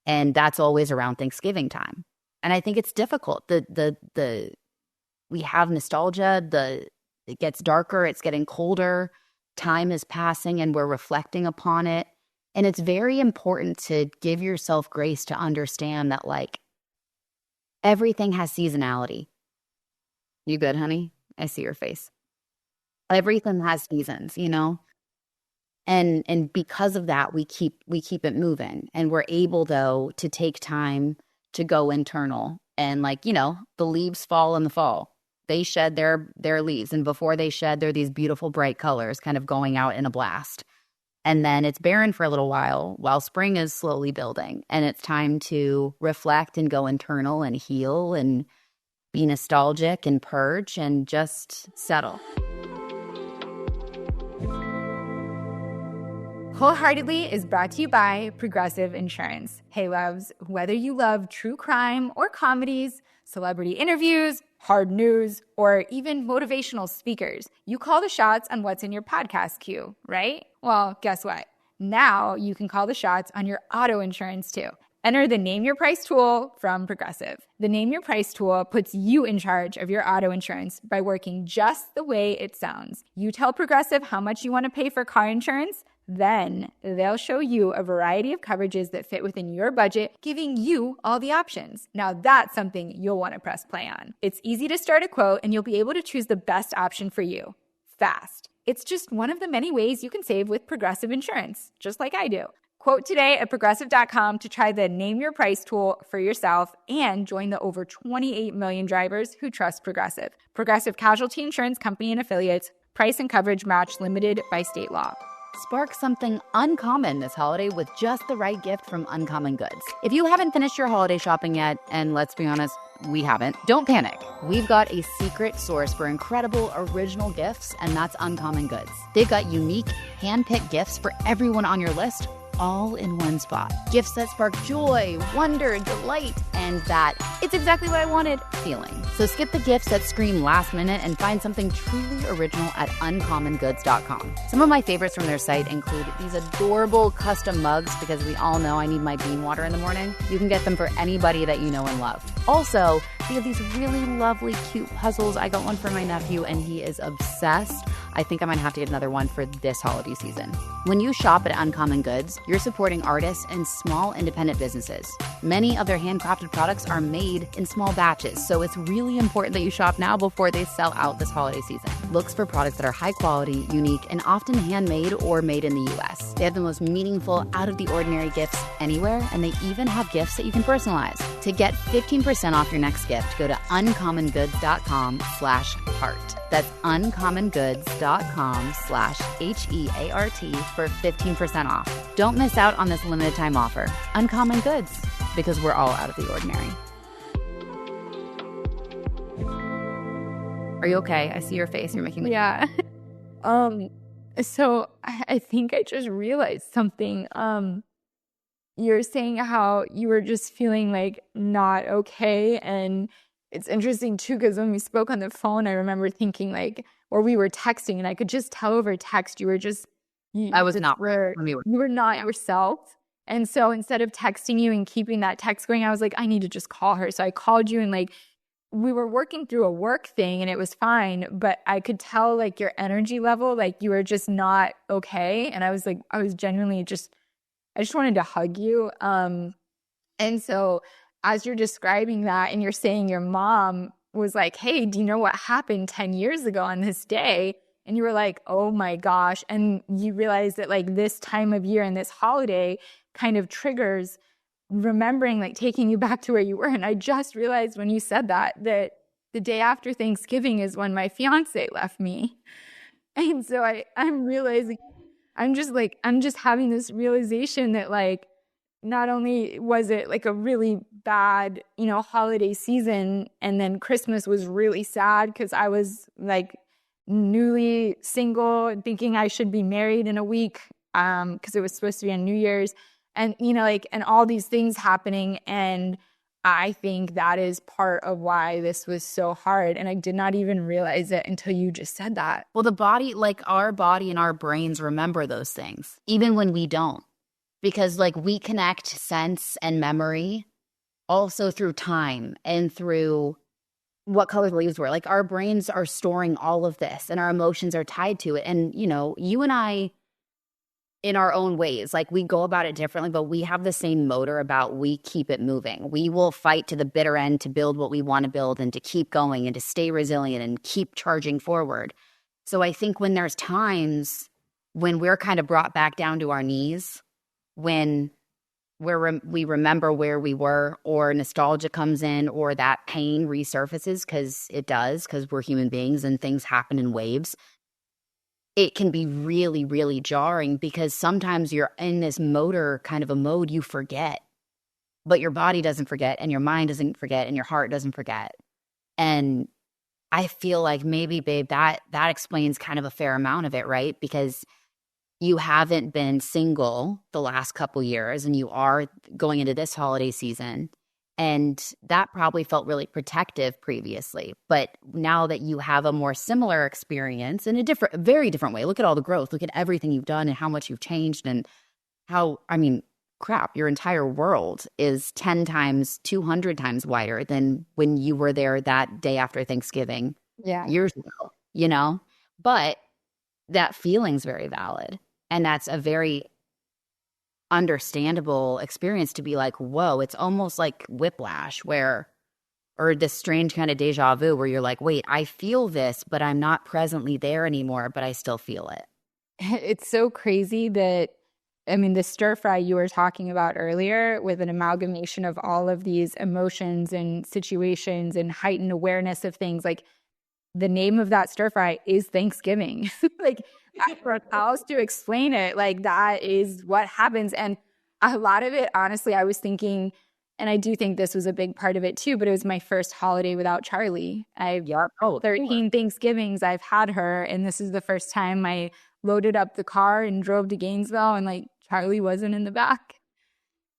And that's always around Thanksgiving time. And I think it's difficult. We have nostalgia, it gets darker, it's getting colder, time is passing and we're reflecting upon it. And it's very important to give yourself grace to understand that like everything has seasonality. You good, honey? I see your face. Everything has seasons, you know? And because of that, we keep it moving. And we're able, though, to take time to go internal. And like, you know, the leaves fall in the fall. They shed their leaves. And before they shed, they're these beautiful bright colors kind of going out in a blast. And then it's barren for a little while spring is slowly building. And it's time to reflect and go internal and heal and be nostalgic and purge and just settle. Wholeheartedly is brought to you by Progressive Insurance. Hey, loves, whether you love true crime or comedies, celebrity interviews, hard news, or even motivational speakers, you call the shots on what's in your podcast queue, right? Well, guess what? Now you can call the shots on your auto insurance too. Enter the Name Your Price tool from Progressive. The Name Your Price tool puts you in charge of your auto insurance by working just the way it sounds. You tell Progressive how much you want to pay for car insurance, then they'll show you a variety of coverages that fit within your budget, giving you all the options. Now that's something you'll want to press play on. It's easy to start a quote and you'll be able to choose the best option for you, fast. It's just one of the many ways you can save with Progressive Insurance, just like I do. Quote today at Progressive.com to try the Name Your Price tool for yourself and join the over 28 million drivers who trust Progressive. Progressive Casualty Insurance Company and Affiliates. Price and coverage match limited by state law. Spark something uncommon this holiday with just the right gift from Uncommon Goods. If you haven't finished your holiday shopping yet, and let's be honest, we haven't, don't panic. We've got a secret source for incredible original gifts, and that's Uncommon Goods. They've got unique, hand-picked gifts for everyone on your list, all in one spot. Gifts that spark joy, wonder, delight, and that it's exactly what I wanted feeling. So skip the gifts that scream last minute and find something truly original at uncommongoods.com. Some of my favorites from their site include these adorable custom mugs because we all know I need my bean water in the morning. You can get them for anybody that you know and love. Also, they have these really lovely, cute puzzles. I got one for my nephew and he is obsessed. I think I might have to get another one for this holiday season. When you shop at Uncommon Goods, you're supporting artists and small independent businesses. Many of their handcrafted products are made in small batches, so it's really important that you shop now before they sell out this holiday season. Look for products that are high quality, unique, and often handmade or made in the U.S. They have the most meaningful, out-of-the-ordinary gifts anywhere, and they even have gifts that you can personalize. To get 15% off your next gift, go to uncommongoods.com/heart. That's uncommongoods.com/heart. quince.com/HEART for 15% off. Don't miss out on this limited time offer. Uncommon Goods, because we're all out of the ordinary. Are you okay? I see your face. You're making me. Yeah. So I think I just realized something. You're saying how you were just feeling like not okay. And it's interesting too, because when we spoke on the phone, I remember thinking like, or we were texting and I could just tell over text, you were just, I was not when we were. you were not yourself. And so instead of texting you and keeping that text going, I was like, I need to just call her. So I called you and like, we were working through a work thing and it was fine, but I could tell like your energy level, like you were just not okay. And I was like, I was genuinely just, I just wanted to hug you. And so as you're describing that and you're saying your mom was like, hey, do you know what happened 10 years ago on this day? And you were like, oh my gosh. And you realize that like this time of year and this holiday kind of triggers remembering, like taking you back to where you were. And I just realized when you said that the day after Thanksgiving is when my fiance left me. And so I'm realizing, I'm just having this realization that like, not only was it like a really bad, holiday season, and then Christmas was really sad because I was like newly single and thinking I should be married in a week because it was supposed to be on New Year's. And, and all these things happening. And I think that is part of why this was so hard. And I did not even realize it until you just said that. Well, the body, like our body and our brains remember those things, even when we don't. Because like we connect sense and memory also through time and through what color the leaves were. Like our brains are storing all of this and our emotions are tied to it. And, you and I, in our own ways, like we go about it differently, but we have the same motor about we keep it moving. We will fight to the bitter end to build what we want to build and to keep going and to stay resilient and keep charging forward. So I think when there's times when we're kind of brought back down to our knees, when we remember where we were, or nostalgia comes in, or that pain resurfaces, because it does, because we're human beings and things happen in waves, it can be really, really jarring because sometimes you're in this motor kind of a mode you forget, but your body doesn't forget and your mind doesn't forget and your heart doesn't forget. And I feel like maybe, babe, that explains kind of a fair amount of it, right? Because you haven't been single the last couple years and you are going into this holiday season. And that probably felt really protective previously. But now that you have a more similar experience in a very different way, look at all the growth, look at everything you've done and how much you've changed and how, crap, your entire world is 10 times, 200 times wider than when you were there that day after Thanksgiving years ago, But that feeling's very valid. And that's a very understandable experience to be like, whoa, it's almost like whiplash or this strange kind of deja vu where you're like, wait, I feel this, but I'm not presently there anymore, but I still feel it. It's so crazy that, the stir fry you were talking about earlier with an amalgamation of all of these emotions and situations and heightened awareness of things, like the name of that stir fry is Thanksgiving. Like, for else to explain it, like that is what happens. And a lot of it, honestly, I was thinking, and I do think this was a big part of it too, but it was my first holiday without Charlie. 13 Thanksgivings I've had her, and this is the first time I loaded up the car and drove to Gainesville and like Charlie wasn't in the back.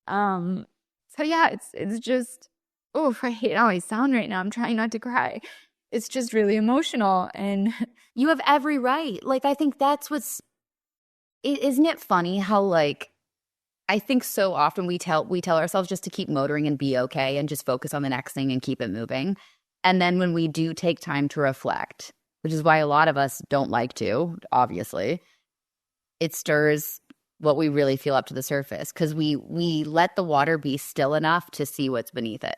So yeah, it's just, I hate how I sound right now. I'm trying not to cry. It's just really emotional, and you have every right. Like, I think that's isn't it funny how, like, I think so often we tell ourselves just to keep motoring and be okay and just focus on the next thing and keep it moving. And then when we do take time to reflect, which is why a lot of us don't like to, obviously, it stirs what we really feel up to the surface because we let the water be still enough to see what's beneath it.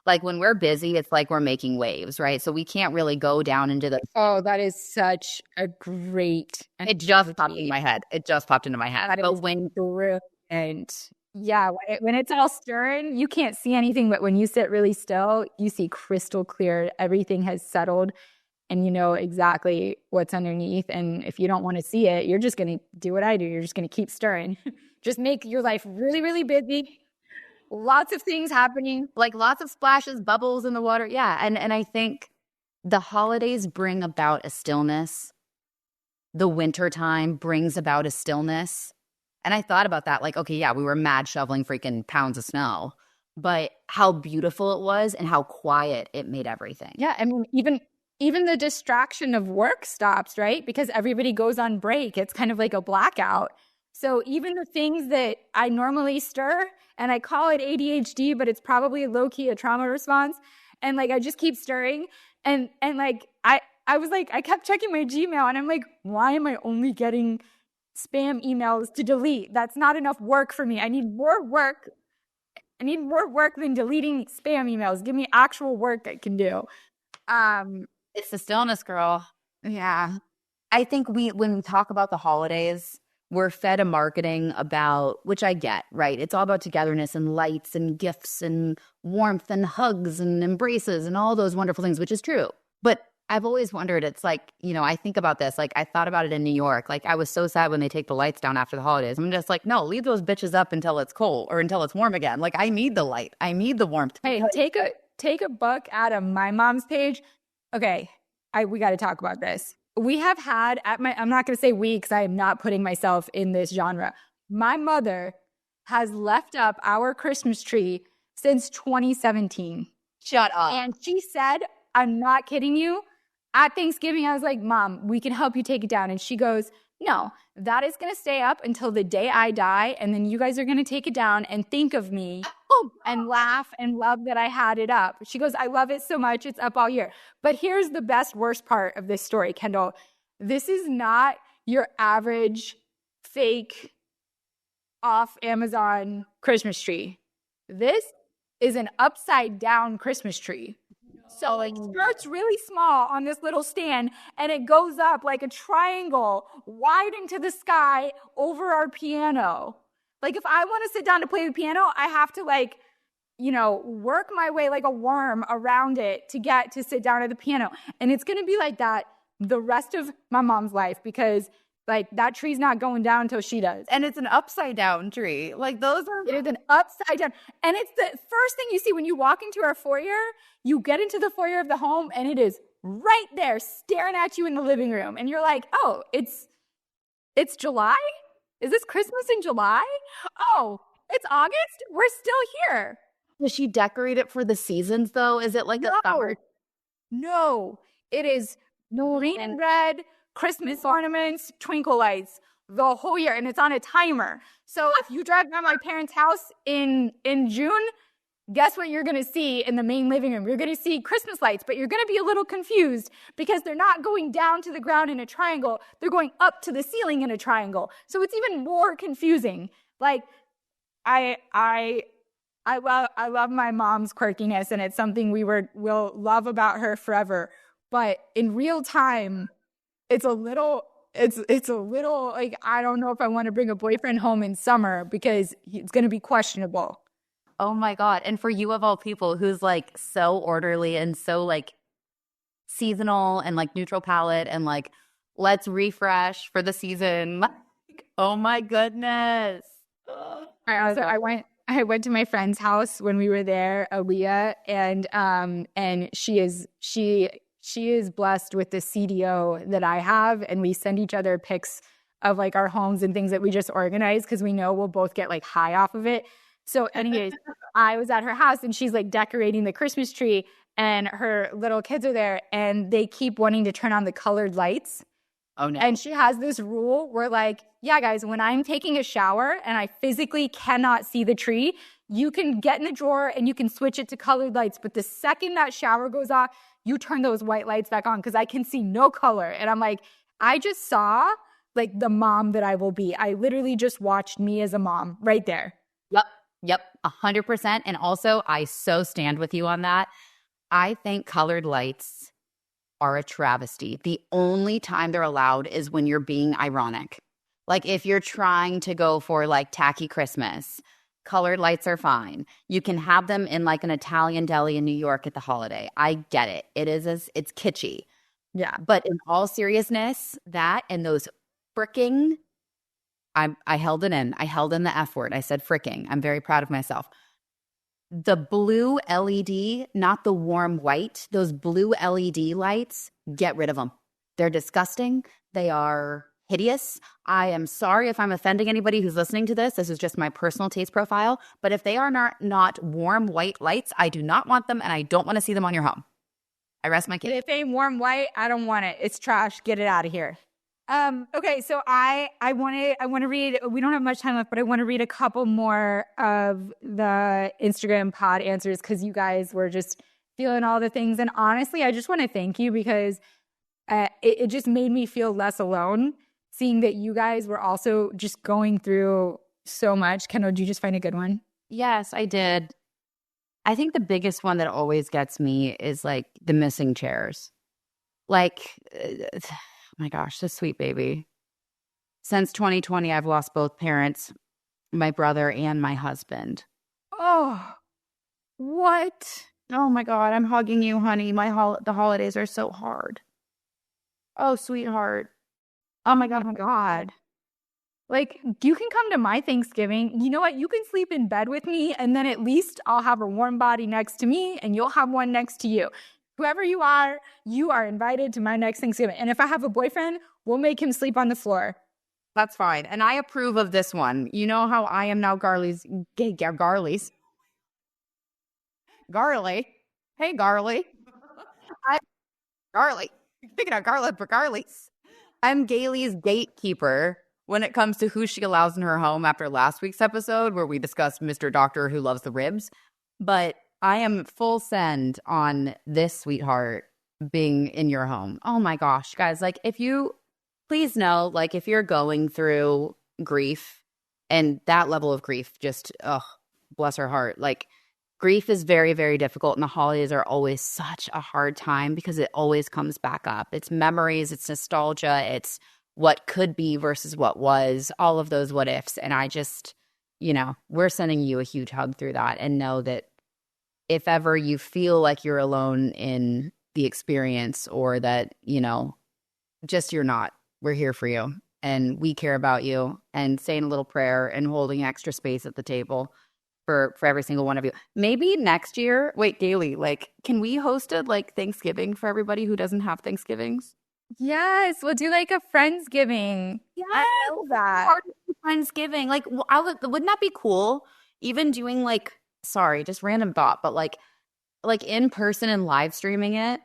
Like when we're busy, it's like we're making waves, right? So we can't really go down into the... Oh, that is such a great... It just popped into my head. That but when brilliant. Yeah, when it's all stirring, you can't see anything. But when you sit really still, you see crystal clear. Everything has settled. and you know exactly what's underneath. And if you don't want to see it, you're just going to do what I do. You're just going to keep stirring. Just make your life really, really busy. Lots of things happening. Like lots of splashes, bubbles in the water. Yeah. And I think the holidays bring about a stillness. The winter time brings about a stillness. And I thought about that. Like, okay, yeah, we were mad shoveling freaking pounds of snow, but how beautiful it was and how quiet it made everything. Yeah. I mean, even the distraction of work stops, right? Because everybody goes on break. It's kind of like a blackout. So even the things that I normally stir, and I call it ADHD, but it's probably low-key a trauma response. And like, I just keep stirring. And like, I was like, I kept checking my Gmail and I'm like, why am I only getting spam emails to delete? That's not enough work for me. I need more work. I need more work than deleting spam emails. Give me actual work I can do. It's the stillness, girl. Yeah. I think when we talk about the holidays, we're fed a marketing about, which I get, right? It's all about togetherness and lights and gifts and warmth and hugs and embraces and all those wonderful things, which is true. But I've always wondered, it's like, you know, I think about this, like I thought about it in New York. Like I was so sad when they take the lights down after the holidays. I'm just like, no, leave those bitches up until it's cold or until it's warm again. Like I need the light. I need the warmth. Hey, take a buck out of my mom's page. Okay, we got to talk about this. We have had I'm not going to say we because I am not putting myself in this genre. My mother has left up our Christmas tree since 2017. Shut up. And she said, I'm not kidding you. At Thanksgiving, I was like, Mom, we can help you take it down. And she goes, no, that is going to stay up until the day I die. And then you guys are going to take it down and think of me and laugh and love that I had it up. She goes, I love it so much. It's up all year. But here's the worst part of this story, Kendall. This is not your average fake off Amazon Christmas tree. This is an upside down Christmas tree. So it starts really small on this little stand and it goes up like a triangle wide into the sky over our piano. Like if I want to sit down to play the piano, I have to like, you know, work my way like a worm around it to get to sit down at the piano. And it's going to be like that the rest of my mom's life because like that tree's not going down until she does. And it's an upside down tree. Like it is an upside down. And it's the first thing you see when you walk into our foyer. You get into the foyer of the home and it is right there staring at you in the living room. And you're like, oh, it's July? Is this Christmas in July? Oh, it's August? We're still here. Does she decorate it for the seasons though? Is it like a summer? No, it is green and red, Christmas ornaments, twinkle lights the whole year. And it's on a timer. So if you drive by my parents' house in June, guess what you're going to see in the main living room? You're going to see Christmas lights, but you're going to be a little confused because they're not going down to the ground in a triangle. They're going up to the ceiling in a triangle. So it's even more confusing. Like, I love my mom's quirkiness, and it's something we'll love about her forever. But in real time, it's a little like, I don't know if I want to bring a boyfriend home in summer because it's going to be questionable. Oh my God. And for you of all people who's like so orderly and so like seasonal and like neutral palette and like, let's refresh for the season. Oh my goodness. I went to my friend's house when we were there, Aaliyah, and she is blessed with the CDO that I have, and we send each other pics of like our homes and things that we just organized because we know we'll both get like high off of it. So anyways, I was at her house and she's like decorating the Christmas tree and her little kids are there and they keep wanting to turn on the colored lights. Oh no. And she has this rule where like, yeah, guys, when I'm taking a shower and I physically cannot see the tree, you can get in the drawer and you can switch it to colored lights. But the second that shower goes off, you turn those white lights back on because I can see no color. And I'm like, I just saw like the mom that I will be. I literally just watched me as a mom right there. Yep, 100%. And also, I so stand with you on that. I think colored lights are a travesty. The only time they're allowed is when you're being ironic. Like if you're trying to go for like tacky Christmas, colored lights are fine. You can have them in like an Italian deli in New York at the holiday. I get it. It's kitschy. Yeah. But in all seriousness, that and those fricking, I held it in. I held in the F word. I said fricking. I'm very proud of myself. The blue LED, not the warm white, those blue LED lights, get rid of them. They're disgusting. They are hideous. I am sorry if I'm offending anybody who's listening to this. This is just my personal taste profile. But if they are not warm white lights, I do not want them, and I don't want to see them on your home. I rest my case. If it ain't warm white, I don't want it. It's trash. Get it out of here. Okay, so I want to read. We don't have much time left, but I want to read a couple more of the Instagram pod answers because you guys were just feeling all the things. And honestly, I just want to thank you because it just made me feel less alone, seeing that you guys were also just going through so much. Kendall, did you just find a good one? Yes, I did. I think the biggest one that always gets me is like the missing chairs. Like, oh my gosh, this sweet baby. Since 2020, I've lost both parents, my brother and my husband. Oh, what? Oh my God, I'm hugging you, honey. The holidays are so hard. Oh, sweetheart. Oh my God. Oh my God. Like, you can come to my Thanksgiving. You know what? You can sleep in bed with me, and then at least I'll have a warm body next to me, and you'll have one next to you. Whoever you are invited to my next Thanksgiving. And if I have a boyfriend, we'll make him sleep on the floor. That's fine. And I approve of this one. You know how I am now Garley. Hey, Garley. Garley. Picking out Garlic for Garley's. I'm Galey's gatekeeper when it comes to who she allows in her home after last week's episode where we discussed Mr. Doctor who loves the ribs. But I am full send on this sweetheart being in your home. Oh my gosh, guys. Like, if you, please know, like, if you're going through grief and that level of grief, just, bless her heart. Like, grief is very, very difficult, and the holidays are always such a hard time because it always comes back up. It's memories, it's nostalgia, it's what could be versus what was, all of those what ifs. And I just, we're sending you a huge hug through that, and know that if ever you feel like you're alone in the experience or that, just you're not, we're here for you and we care about you, and saying a little prayer and holding extra space at the table for every single one of you. Maybe next year, wait, Galey, like, can we host a Thanksgiving for everybody who doesn't have Thanksgivings? Yes, we'll do like a Friendsgiving. Yes, I love that. Friendsgiving. Like, wouldn't that be cool? Even doing sorry, just random thought, but like in person and live streaming it.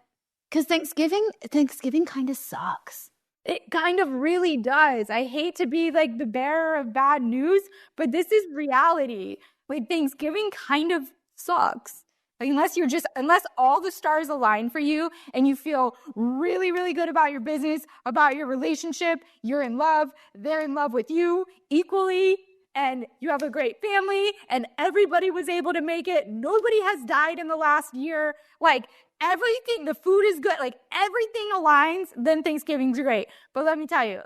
Because Thanksgiving kind of sucks. It kind of really does. I hate to be like the bearer of bad news, but this is reality. Like, Thanksgiving kind of sucks. Like, unless all the stars align for you and you feel really, really good about your business, about your relationship, you're in love, they're in love with you equally, and you have a great family, and everybody was able to make it. Nobody has died in the last year. Like, everything, the food is good. Like, everything aligns, then Thanksgiving's great. But let me tell you,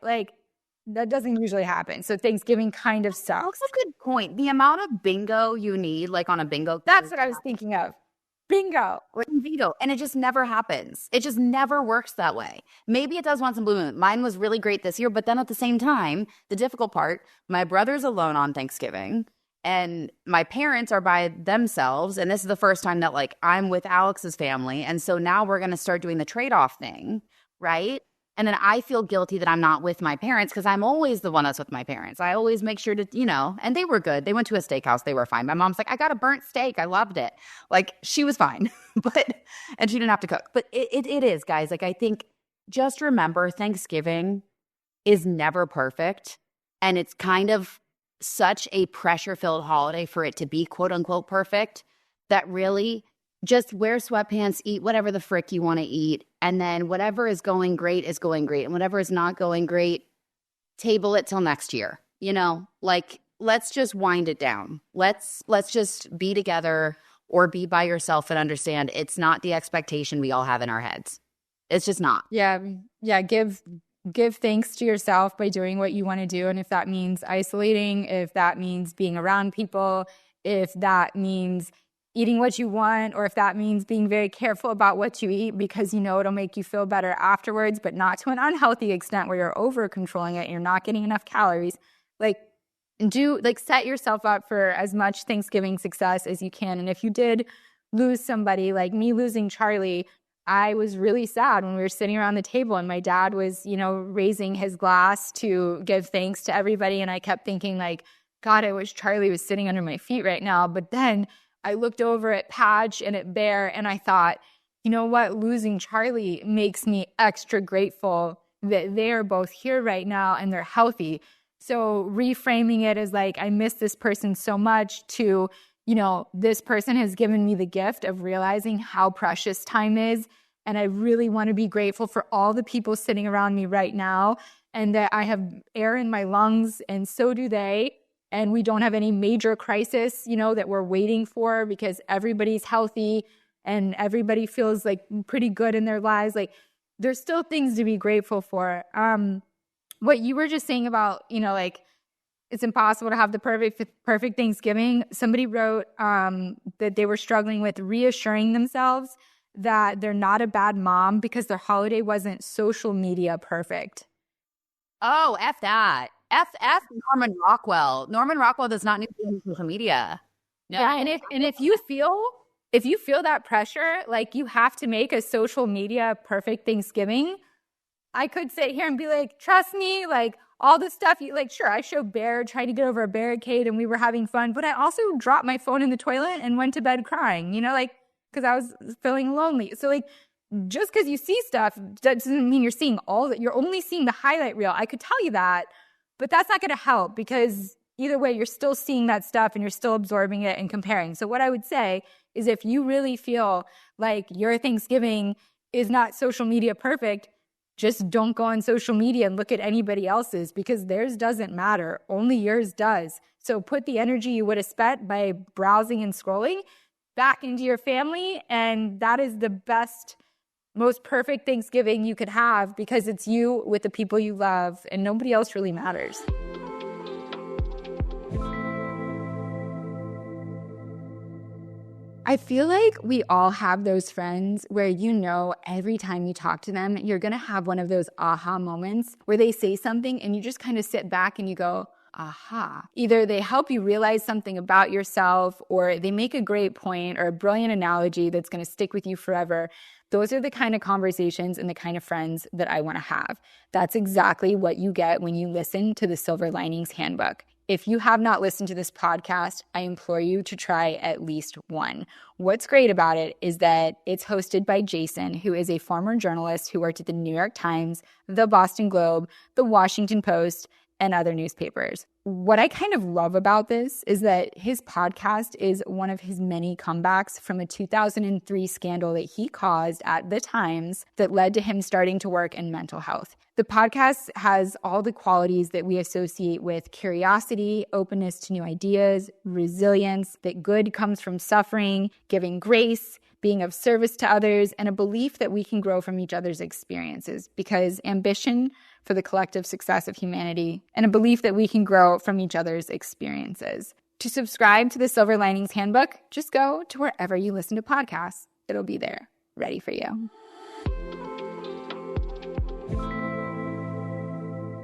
that doesn't usually happen. So Thanksgiving kind of sucks. That's a good point. The amount of bingo you need, on a bingo. That's what I was thinking of. Bingo. Veto. And it just never happens. It just never works that way. Maybe it does once in a blue moon. Mine was really great this year, but then at the same time, the difficult part, my brother's alone on Thanksgiving and my parents are by themselves. And this is the first time that I'm with Alex's family. And so now we're going to start doing the trade-off thing, right? And then I feel guilty that I'm not with my parents because I'm always the one that's with my parents. I always make sure to, and they were good. They went to a steakhouse. They were fine. My mom's like, I got a burnt steak. I loved it. She was fine, and she didn't have to cook. But it is, guys. I think just remember Thanksgiving is never perfect. And it's kind of such a pressure-filled holiday for it to be quote unquote perfect that really just wear sweatpants, eat whatever the frick you want to eat. And then whatever is going great is going great. And whatever is not going great, table it till next year. Let's just wind it down. Let's just be together or be by yourself and understand it's not the expectation we all have in our heads. It's just not. Yeah. Give thanks to yourself by doing what you want to do. And if that means isolating, if that means being around people, if that means eating what you want, or if that means being very careful about what you eat because you know it'll make you feel better afterwards, but not to an unhealthy extent where you're over controlling it and you're not getting enough calories. Like, set yourself up for as much Thanksgiving success as you can. And if you did lose somebody, like me losing Charlie, I was really sad when we were sitting around the table and my dad was, raising his glass to give thanks to everybody. And I kept thinking, like, God, I wish Charlie was sitting under my feet right now. But then I looked over at Patch and at Bair and I thought, you know what? Losing Charlie makes me extra grateful that they are both here right now and they're healthy. So reframing it as like, I miss this person so much to, this person has given me the gift of realizing how precious time is. And I really want to be grateful for all the people sitting around me right now and that I have air in my lungs and so do they. And we don't have any major crisis, that we're waiting for because everybody's healthy and everybody feels like pretty good in their lives. Like there's still things to be grateful for. What you were just saying about, it's impossible to have the perfect Thanksgiving. Somebody wrote that they were struggling with reassuring themselves that they're not a bad mom because their holiday wasn't social media perfect. Oh, F that. F Norman Rockwell. Norman Rockwell does not need to use social media. No. Yeah, and if you feel that pressure, like you have to make a social media perfect Thanksgiving, I could sit here and be like, trust me, like all the stuff sure, I showed Bair trying to get over a barricade and we were having fun, but I also dropped my phone in the toilet and went to bed crying, because I was feeling lonely. So just because you see stuff doesn't mean you're seeing all that. You're only seeing the highlight reel. I could tell you that, but that's not going to help because either way, you're still seeing that stuff and you're still absorbing it and comparing. So what I would say is if you really feel like your Thanksgiving is not social media perfect, just don't go on social media and look at anybody else's because theirs doesn't matter. Only yours does. So put the energy you would have spent by browsing and scrolling back into your family. And that is the best, most perfect Thanksgiving you could have because it's you with the people you love and nobody else really matters. I feel like we all have those friends where every time you talk to them, you're going to have one of those aha moments where they say something and you just kind of sit back and you go, aha. Either they help you realize something about yourself or they make a great point or a brilliant analogy that's going to stick with you forever. Those are the kind of conversations and the kind of friends that I want to have. That's exactly what you get when you listen to the Silver Linings Handbook. If you have not listened to this podcast, I implore you to try at least one. What's great about it is that it's hosted by Jason, who is a former journalist who worked at the New York Times, the Boston Globe, the Washington Post, and other newspapers. What I kind of love about this is that his podcast is one of his many comebacks from a 2003 scandal that he caused at the Times that led to him starting to work in mental health. The podcast has all the qualities that we associate with curiosity, openness to new ideas, resilience, that good comes from suffering, giving grace, being of service to others, and a belief that we can grow from each other's experiences because ambition for the collective success of humanity and a belief that we can grow from each other's experiences. To subscribe to the Silver Linings Handbook, just go to wherever you listen to podcasts. It'll be there, ready for you.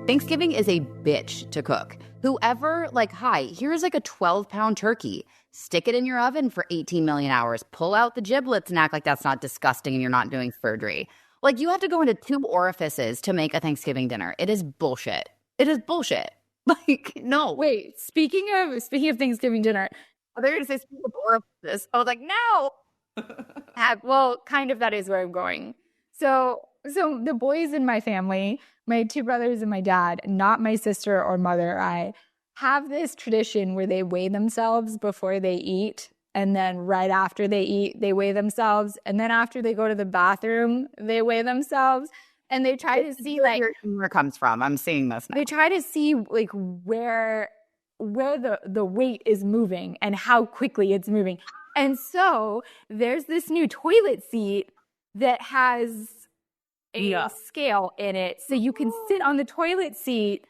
Thanksgiving is a bitch to cook. Whoever, here's a 12-pound turkey. Stick it in your oven for 18 million hours. Pull out the giblets and act like that's not disgusting and you're not doing surgery. You have to go into 2 orifices to make a Thanksgiving dinner. It is bullshit. It is bullshit. No. Wait, speaking of Thanksgiving dinner, they're going to say speaking of orifices. I was like, no. Well, kind of that is where I'm going. So the boys in my family, my 2 brothers and my dad, not my sister or mother, I have this tradition where they weigh themselves before they eat. And then right after they eat, they weigh themselves. And then after they go to the bathroom, they weigh themselves. And they try to see where humor comes from. I'm seeing this now. They try to see where the weight is moving and how quickly it's moving. And so there's this new toilet seat that has a scale in it. So you can sit on the toilet seat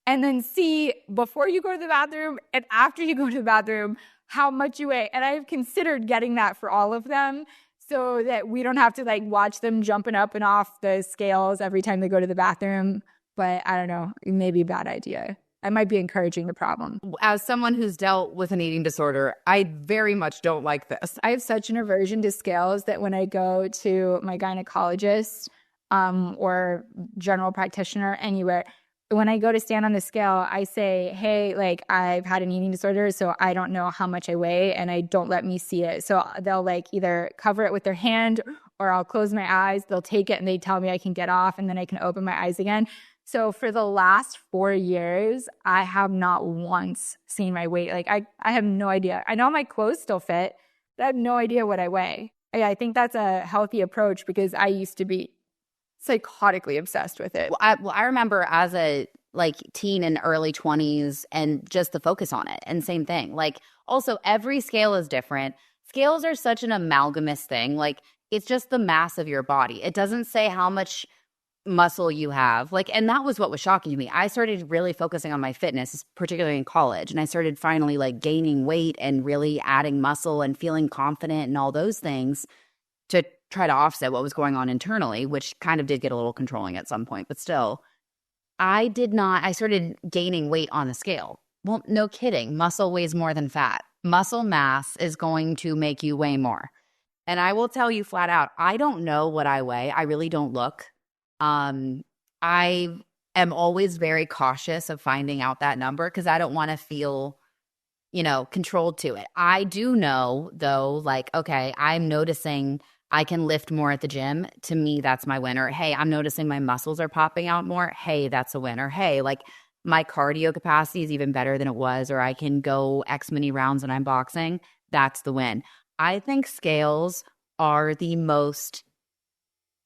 and then see before you go to the bathroom and after you go to the bathroom how much you weigh. And I've considered getting that for all of them so that we don't have to like watch them jumping up and off the scales every time they go to the bathroom. But I don't know, it may be a bad idea. I might be encouraging the problem. As someone who's dealt with an eating disorder, I very much don't like this. I have such an aversion to scales that when I go to my gynecologist or general practitioner anywhere, when I go to stand on the scale, I say, hey, like I've had an eating disorder, so I don't know how much I weigh and I don't let me see it. So they'll like either cover it with their hand or I'll close my eyes. They'll take it and they tell me I can get off and then I can open my eyes again. So for the last 4 years, I have not once seen my weight. Like I have no idea. I know my clothes still fit, but I have no idea what I weigh. I think that's a healthy approach because I used to be psychotically obsessed with it. I remember as a like teen and early 20s and just the focus on it. And same thing. Like also every scale is different. Scales are such an amalgamous thing. Like it's just the mass of your body. It doesn't say how much muscle you have. Like, and that was what was shocking to me. I started really focusing on my fitness, particularly in college. And I started finally like gaining weight and really adding muscle and feeling confident and all those things to try to offset what was going on internally, which kind of did get a little controlling at some point. But still, I started gaining weight on the scale. Well, no kidding. Muscle weighs more than fat. Muscle mass is going to make you weigh more. And I will tell you flat out, I don't know what I weigh. I really don't look. I am always very cautious of finding out that number because I don't want to feel, controlled to it. I do know though, like, okay, I'm noticing I can lift more at the gym. To me, that's my winner. Hey, I'm noticing my muscles are popping out more. Hey, that's a winner. Hey, like my cardio capacity is even better than it was, or I can go X many rounds when I'm boxing. That's the win. I think scales are the most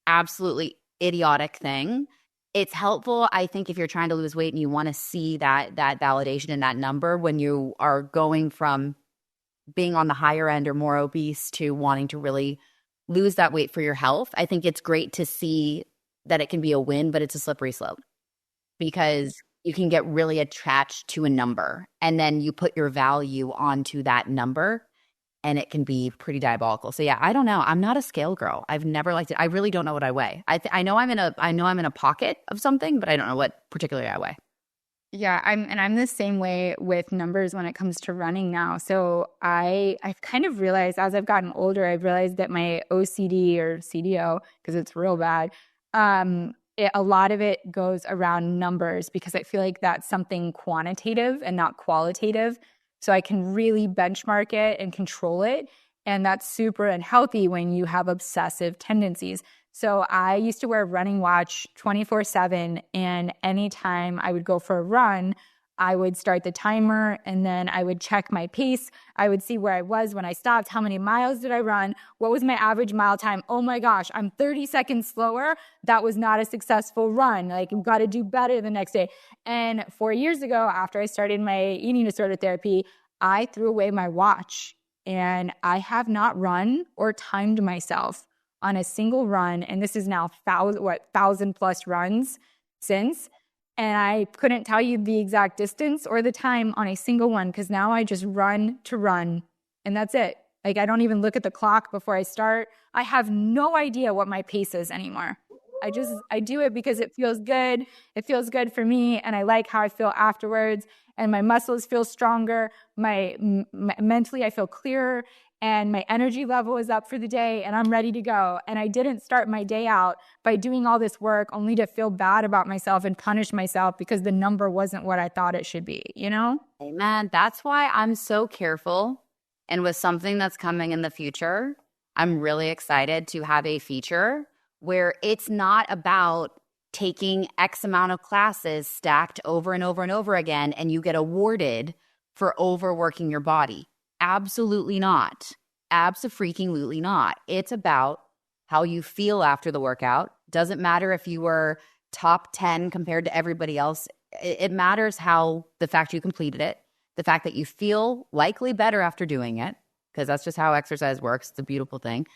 absolutely idiotic thing. It's helpful, I think, if you're trying to lose weight and you want to see that validation in that number when you are going from being on the higher end or more obese to wanting to really lose that weight for your health. I think it's great to see that it can be a win, but it's a slippery slope because you can get really attached to a number and then you put your value onto that number and it can be pretty diabolical. So yeah, I don't know. I'm not a scale girl. I've never liked it. I really don't know what I weigh. I know I'm in a pocket of something, but I don't know what particularly I weigh. Yeah, I'm the same way with numbers when it comes to running now. So I've kind of realized as I've gotten older, I've realized that my OCD or CDO, because it's real bad, a lot of it goes around numbers because I feel like that's something quantitative and not qualitative. So I can really benchmark it and control it. And that's super unhealthy when you have obsessive tendencies. So I used to wear a running watch 24/7, and anytime I would go for a run, I would start the timer and then I would check my pace. I would see where I was when I stopped, how many miles did I run, what was my average mile time. Oh my gosh, I'm 30 seconds slower. That was not a successful run. Like, you've got to do better the next day. And 4 years ago, after I started my eating disorder therapy, I threw away my watch and I have not run or timed myself on a single run, and this is now 1,000+ runs since, and I couldn't tell you the exact distance or the time on a single one because now I just run to run, and that's it. Like, I don't even look at the clock before I start. I have no idea what my pace is anymore. I do it because it feels good. It feels good for me, and I like how I feel afterwards, and my muscles feel stronger. Mentally, I feel clearer. And my energy level is up for the day and I'm ready to go. And I didn't start my day out by doing all this work only to feel bad about myself and punish myself because the number wasn't what I thought it should be, Amen. That's why I'm so careful. And with something that's coming in the future, I'm really excited to have a feature where it's not about taking X amount of classes stacked over and over and over again and you get awarded for overworking your body. Absolutely not. Abso-freaking-lutely not. It's about how you feel after the workout. Doesn't matter if you were top 10 compared to everybody else. It matters how the fact you completed it, the fact that you feel likely better after doing it, because that's just how exercise works. It's a beautiful thing.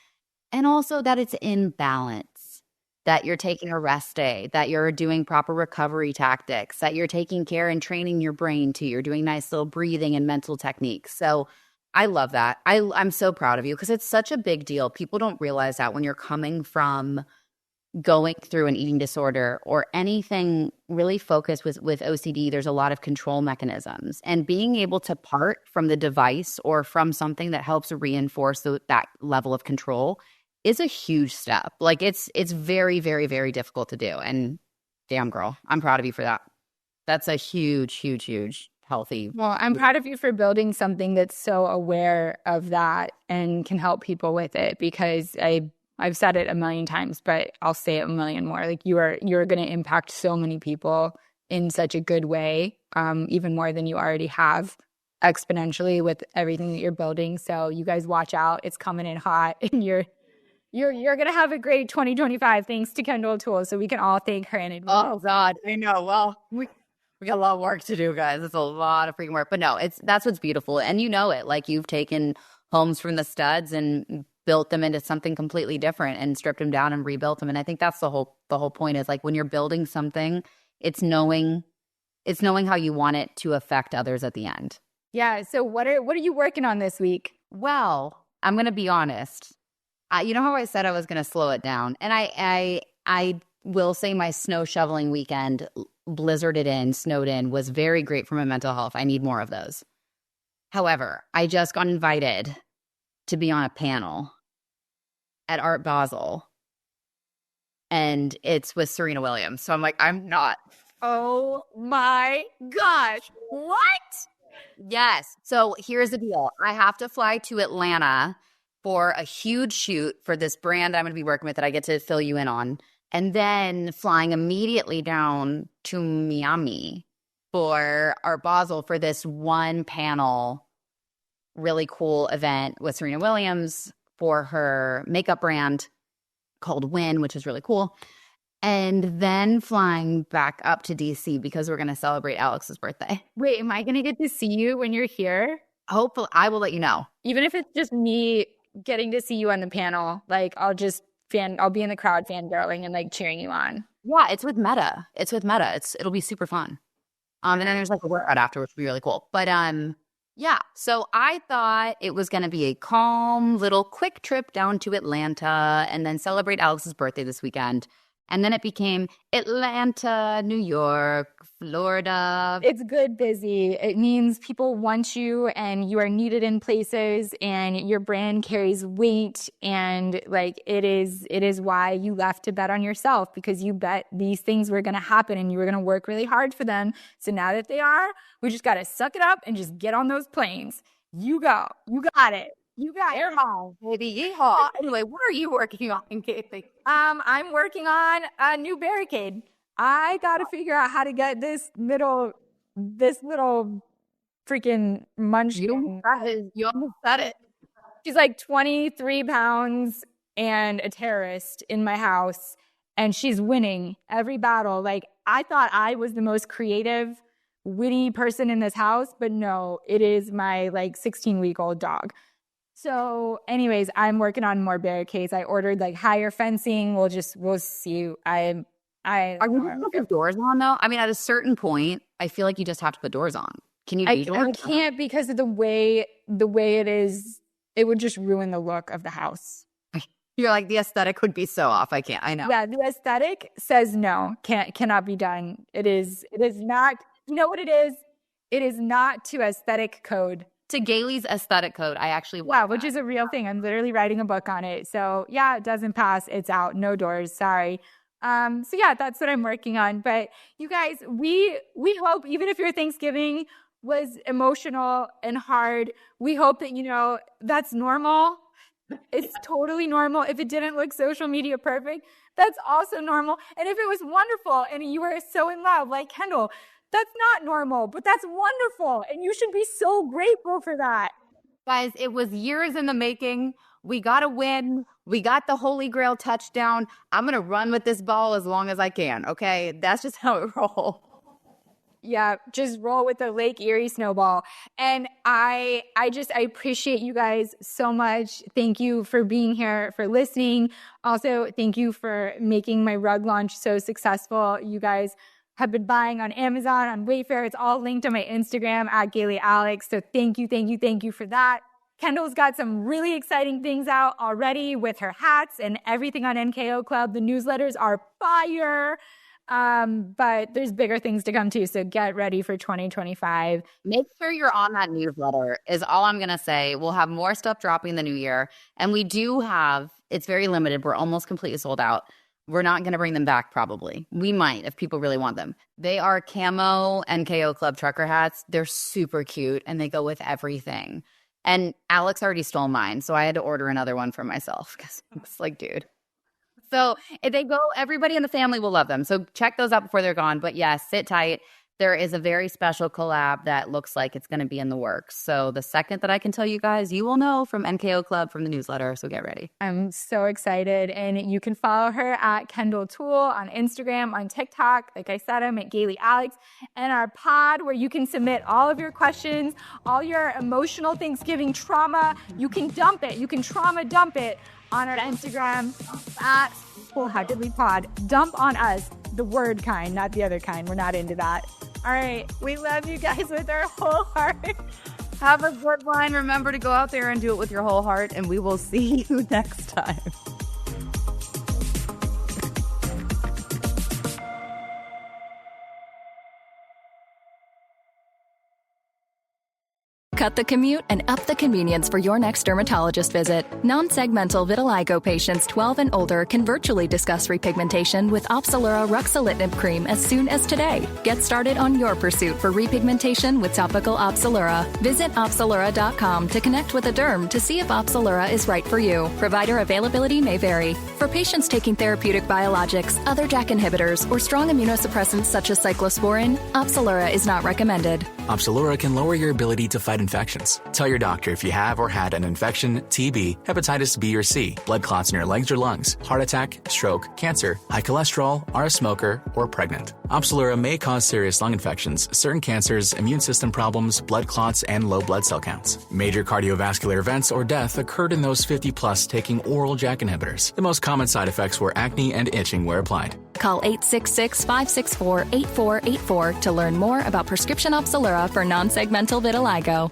And also that it's in balance, that you're taking a rest day, that you're doing proper recovery tactics, that you're taking care and training your brain too. You're doing nice little breathing and mental techniques. So I love that. I'm so proud of you because it's such a big deal. People don't realize that when you're coming from going through an eating disorder or anything really focused with OCD, there's a lot of control mechanisms. And being able to part from the device or from something that helps reinforce that level of control is a huge step. Like it's very, very, very difficult to do. And damn, girl, I'm proud of you for that. That's a huge, huge, huge healthy. Well, I'm proud of you for building something that's so aware of that and can help people with it, because I've said it a million times, but I'll say it a million more. Like you're going to impact so many people in such a good way, even more than you already have, exponentially with everything that you're building. So you guys watch out. It's coming in hot, and you're going to have a great 2025 thanks to Kendall Tools. So we can all thank her in advance. Oh God, I know. Well, we got a lot of work to do, guys. It's a lot of freaking work. But no, that's what's beautiful. And you know it. Like you've taken homes from the studs and built them into something completely different and stripped them down and rebuilt them. And I think that's the whole point is like when you're building something, it's knowing how you want it to affect others at the end. Yeah. So what are you working on this week? Well, I'm going to be honest. You know how I said I was going to slow it down? And I will say my snow shoveling weekend, snowed in, was very great for my mental health. I need more of those. However, I just got invited to be on a panel at Art Basel, and it's with Serena Williams. So I'm like, I'm not. Oh my gosh. What? Yes. So here's the deal. I have to fly to Atlanta for a huge shoot for this brand I'm going to be working with that I get to fill you in on. And then flying immediately down to Miami for Art Basel for this one panel, really cool event with Serena Williams for her makeup brand called Win, which is really cool. And then flying back up to DC because we're going to celebrate Alex's birthday. Wait, am I going to get to see you when you're here? Hopefully, I will let you know. Even if it's just me getting to see you on the panel, like I'll be in the crowd fangirling and like cheering you on. Yeah, it's with Meta. It'll be super fun. And then there's like a workout after, which will be really cool. But yeah, so I thought it was going to be a calm little quick trip down to Atlanta and then celebrate Alex's birthday this weekend. And then it became Atlanta, New York, Florida. It's good busy. It means people want you and you are needed in places and your brand carries weight. And like it is why you left to bet on yourself, because you bet these things were going to happen and you were going to work really hard for them. So now that they are, we just got to suck it up and just get on those planes. You go. You got it. You got Air Mile, baby. Yeehaw. Anyway, what are you working on, Kathy? I'm working on a new barricade. I got to figure out how to get this little freaking munchkin. You almost said it. She's like 23 pounds and a terrorist in my house, and she's winning every battle. Like I thought I was the most creative, witty person in this house, but no, it is my like 16-week-old dog. So anyways, I'm working on more barricades. I ordered like higher fencing. We'll see. Are you going to put doors on though? I mean, at a certain point, I feel like you just have to put doors on. Can you do doors? I can't because of the way it is. It would just ruin the look of the house. You're like, the aesthetic would be so off. I can't. I know. Yeah, the aesthetic says no. Cannot be done. It is not. You know what it is? It is not to aesthetic code. To Galey's aesthetic code, I actually which is a real thing. I'm literally writing a book on it. So yeah, it doesn't pass. It's out. No doors. Sorry. So yeah, that's what I'm working on. But you guys, we hope, even if your Thanksgiving was emotional and hard, we hope that that's normal. It's totally normal. If it didn't look social media perfect, that's also normal. And if it was wonderful and you were so in love, like Kendall, that's not normal, but that's wonderful. And you should be so grateful for that. Guys, it was years in the making. We got a win. We got the Holy Grail touchdown. I'm going to run with this ball as long as I can, okay? That's just how it rolls. Yeah, just roll with the Lake Erie snowball. And I appreciate you guys so much. Thank you for being here, for listening. Also, thank you for making my rug launch so successful. You guys have been buying on Amazon, on Wayfair. It's all linked on my Instagram @GaleyAlex. So thank you for that. Kendall's got some really exciting things out already with her hats and everything on NKO Club. The newsletters are fire. But there's bigger things to come too. So get ready for 2025. Make sure you're on that newsletter is all I'm going to say. We'll have more stuff dropping in the new year. And we do have, it's very limited. We're almost completely sold out. We're not going to bring them back probably. We might if people really want them. They are camo NKO Club trucker hats. They're super cute and they go with everything. And Alex already stole mine. So I had to order another one for myself because it's like, dude. So if they go, everybody in the family will love them. So check those out before they're gone. But yeah, sit tight. There is a very special collab that looks like it's going to be in the works. So the second that I can tell you guys, you will know from NKO Club from the newsletter. So get ready. I'm so excited. And you can follow her at Kendall Tool on Instagram, on TikTok. Like I said, I'm at Galey Alex. And our pod where you can submit all of your questions, all your emotional Thanksgiving trauma. You can dump it. You can trauma dump it on our Instagram at Wholeheartedly Pod. Dump on us, the word kind, not the other kind. We're not into that. All right. We love you guys with our whole heart. Have a good one. Remember to go out there and do it with your whole heart, and we will see you next time. Cut the commute and up the convenience for your next dermatologist visit. Non-segmental vitiligo patients 12 and older can virtually discuss repigmentation with Opzelura ruxolitinib cream as soon as today. Get started on your pursuit for repigmentation with topical Opzelura. Visit Opzelura.com to connect with a derm to see if Opzelura is right for you. Provider availability may vary. For patients taking therapeutic biologics, other JAK inhibitors, or strong immunosuppressants such as cyclosporin, Opzelura is not recommended. Opzelura can lower your ability to fight infections. Tell your doctor if you have or had an infection, TB, hepatitis B or C, blood clots in your legs or lungs, heart attack, stroke, cancer, high cholesterol, are a smoker, or pregnant. Opzelura may cause serious lung infections, certain cancers, immune system problems, blood clots, and low blood cell counts. Major cardiovascular events or death occurred in those 50 plus taking oral JAK inhibitors. The most common side effects were acne and itching where applied. Call 866-564-8484 to learn more about prescription Opzelura for non-segmental vitiligo.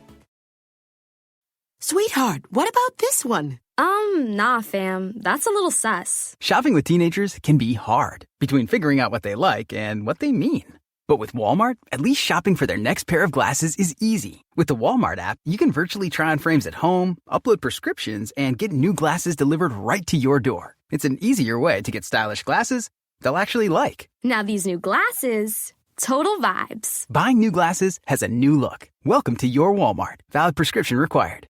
Sweetheart, what about this one? Nah, fam. That's a little sus. Shopping with teenagers can be hard, between figuring out what they like and what they mean. But with Walmart, at least shopping for their next pair of glasses is easy. With the Walmart app, you can virtually try on frames at home, upload prescriptions, and get new glasses delivered right to your door. It's an easier way to get stylish glasses they'll actually like. Now these new glasses, total vibes. Buying new glasses has a new look. Welcome to your Walmart. Valid prescription required.